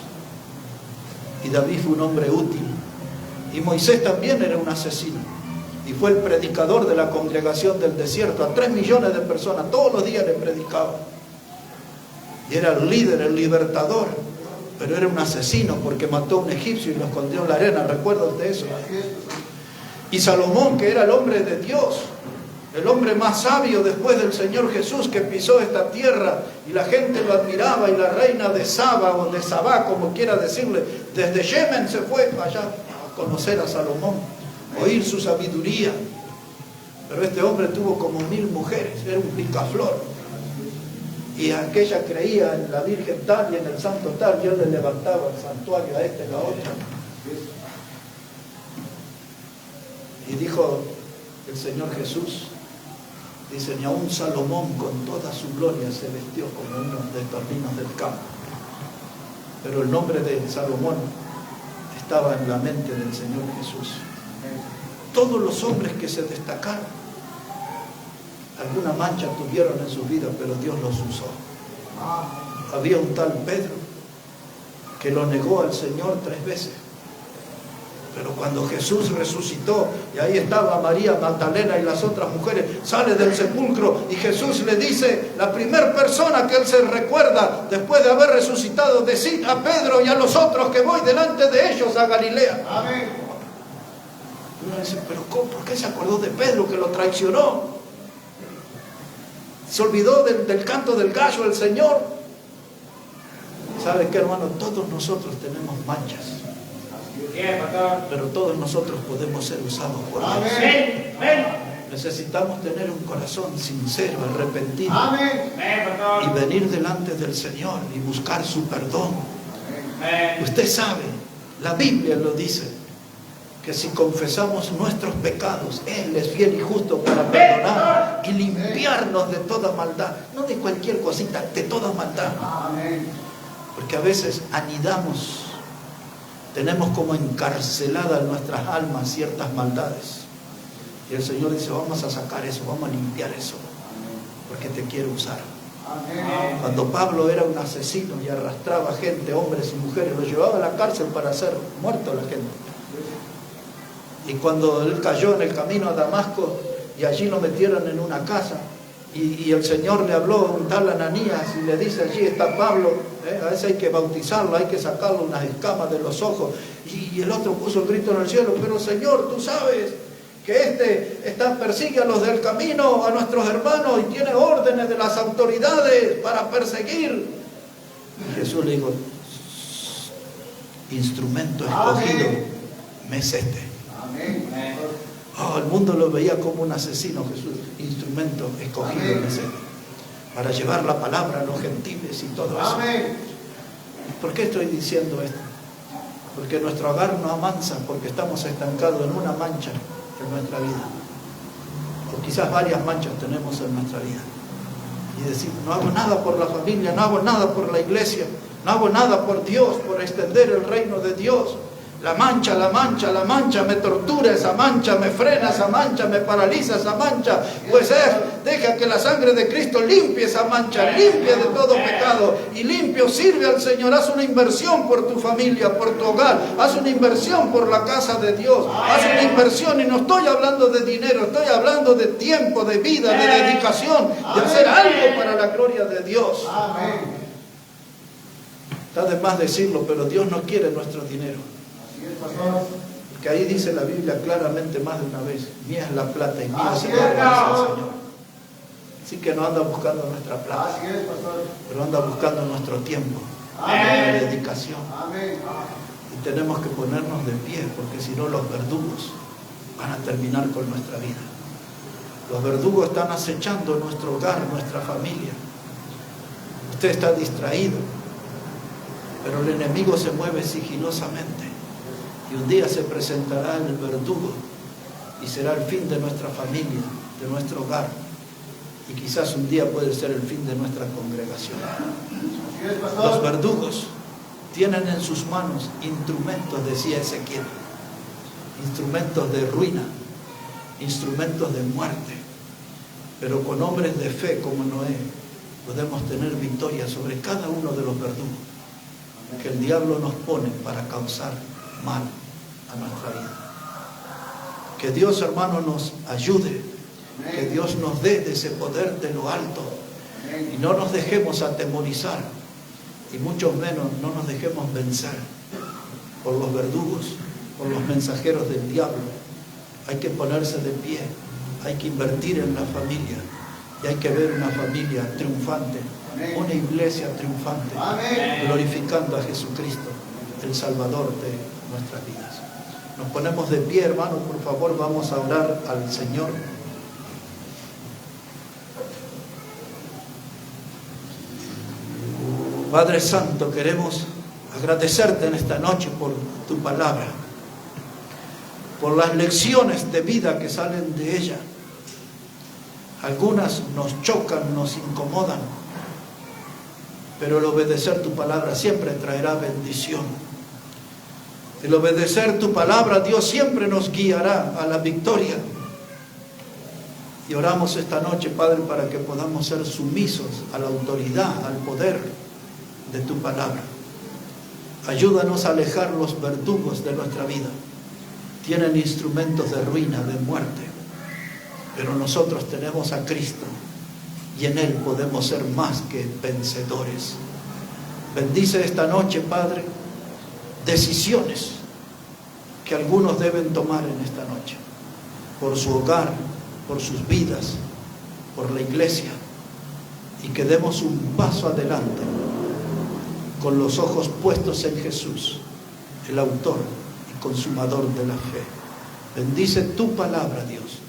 Y David fue un hombre útil. Y Moisés también era un asesino. Y fue el predicador de la congregación del desierto. A 3 millones de personas, todos los días le predicaba. Y era el líder, el libertador. Pero era un asesino porque mató a un egipcio y lo escondió en la arena. ¿Recuerdan de eso? Y Salomón, que era el hombre de Dios, el hombre más sabio después del Señor Jesús, que pisó esta tierra y la gente lo admiraba, y la reina de Saba o de Sabá, como quiera decirle, desde Yemen se fue allá a conocer a Salomón, oír su sabiduría. Pero este hombre tuvo como 1000 mujeres, era un picaflor. Y aquella creía en la Virgen tal y en el Santo tal, y él le levantaba el santuario a esta y la otra. Y dijo el Señor Jesús, dice, ni aun Salomón con toda su gloria se vestió como uno de estos niños del campo. Pero el nombre de Salomón estaba en la mente del Señor Jesús. Todos los hombres que se destacaron, alguna mancha tuvieron en sus vidas, pero Dios los usó. Había un tal Pedro que lo negó al Señor 3 veces. Pero cuando Jesús resucitó, y ahí estaba María Magdalena y las otras mujeres, sale del sepulcro y Jesús le dice, la primera persona que él se recuerda después de haber resucitado, decid a Pedro y a los otros que voy delante de ellos a Galilea. Amén. Y uno dice, pero ¿cómo? ¿Por qué se acordó de Pedro que lo traicionó? Se olvidó del canto del gallo el Señor. ¿Sabe qué, hermano? Todos nosotros tenemos manchas. Pero todos nosotros podemos ser usados por Dios. Necesitamos tener un corazón sincero, arrepentido. Y venir delante del Señor y buscar su perdón. Usted sabe, la Biblia lo dice, que si confesamos nuestros pecados, Él es fiel y justo para perdonar y limpiarnos de toda maldad. No de cualquier cosita, de toda maldad. Porque a veces anidamos, tenemos como encarceladas en nuestras almas ciertas maldades. Y el Señor dice, vamos a sacar eso, vamos a limpiar eso, porque te quiero usar. Cuando Pablo era un asesino y arrastraba gente, hombres y mujeres, lo llevaba a la cárcel para hacer muerto a la gente. Y cuando él cayó en el camino a Damasco y allí lo metieron en una casa, y el Señor le habló a un tal Ananías y le dice, allí está Pablo, a veces hay que bautizarlo, hay que sacarle unas escamas de los ojos. Y el otro puso el grito en el cielo, pero Señor, tú sabes que persigue a los del camino, a nuestros hermanos, y tiene órdenes de las autoridades para perseguir. Y Jesús le dijo, instrumento escogido, me es este. Oh, el mundo lo veía como un asesino, Jesús, instrumento escogido, me es este, para llevar la palabra a los gentiles y todo eso. ¿Por qué estoy diciendo esto? Porque nuestro hogar no avanza, porque estamos estancados en una mancha en nuestra vida, o quizás varias manchas tenemos en nuestra vida, y decimos, no hago nada por la familia, no hago nada por la iglesia, no hago nada por Dios, por extender el reino de Dios. La mancha, me tortura esa mancha, me frena esa mancha, me paraliza esa mancha. Pues deja que la sangre de Cristo limpie esa mancha, limpie de todo pecado. Y limpio, sirve al Señor. Haz una inversión por tu familia, por tu hogar. Haz una inversión por la casa de Dios. Haz una inversión, y no estoy hablando de dinero, estoy hablando de tiempo, de vida, de dedicación, de hacer algo para la gloria de Dios. Está de más decirlo, pero Dios no quiere nuestro dinero. Porque ahí dice la Biblia claramente más de una vez, mía es la plata y mía es el oro, dice el Señor. Así que no anda buscando nuestra plata, pero anda buscando nuestro tiempo, nuestra dedicación. Y tenemos que ponernos de pie, porque si no los verdugos van a terminar con nuestra vida. Los verdugos están acechando nuestro hogar, nuestra familia. Usted está distraído, pero el enemigo se mueve sigilosamente. Y un día se presentará el verdugo y será el fin de nuestra familia, de nuestro hogar. Y quizás un día puede ser el fin de nuestra congregación. Los verdugos tienen en sus manos instrumentos, decía Ezequiel, instrumentos de ruina, instrumentos de muerte. Pero con hombres de fe como Noé podemos tener victoria sobre cada uno de los verdugos que el diablo nos pone para causar mal a nuestra vida. Que Dios, hermano, nos ayude, que Dios nos dé de ese poder de lo alto, y no nos dejemos atemorizar, y mucho menos no nos dejemos vencer por los verdugos, por los mensajeros del diablo. Hay que ponerse de pie, hay que invertir en la familia, y hay que ver una familia triunfante, una iglesia triunfante, glorificando a Jesucristo, el Salvador de nuestras vidas. Nos ponemos de pie, hermanos, por favor, vamos a orar al Señor. Padre Santo, queremos agradecerte en esta noche por tu palabra, por las lecciones de vida que salen de ella. Algunas nos chocan, nos incomodan, pero el obedecer tu palabra siempre traerá bendición. El obedecer tu palabra, Dios siempre nos guiará a la victoria. Y oramos esta noche, Padre, para que podamos ser sumisos a la autoridad, al poder de tu palabra. Ayúdanos a alejar los verdugos de nuestra vida. Tienen instrumentos de ruina, de muerte, pero nosotros tenemos a Cristo y en Él podemos ser más que vencedores. Bendice esta noche, Padre, decisiones que algunos deben tomar en esta noche, por su hogar, por sus vidas, por la iglesia, y que demos un paso adelante con los ojos puestos en Jesús, el autor y consumador de la fe. Bendice tu palabra, Dios,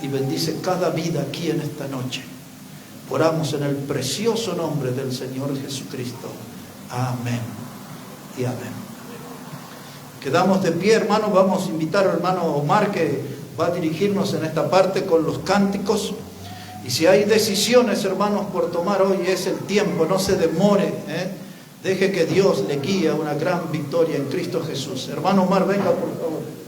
y bendice cada vida aquí en esta noche. Oramos en el precioso nombre del Señor Jesucristo. Amén y amén. Quedamos de pie, hermanos. Vamos a invitar al hermano Omar, que va a dirigirnos en esta parte con los cánticos. Y si hay decisiones, hermanos, por tomar hoy, es el tiempo. No se demore, Deje que Dios le guíe a una gran victoria en Cristo Jesús. Hermano Omar, venga por favor.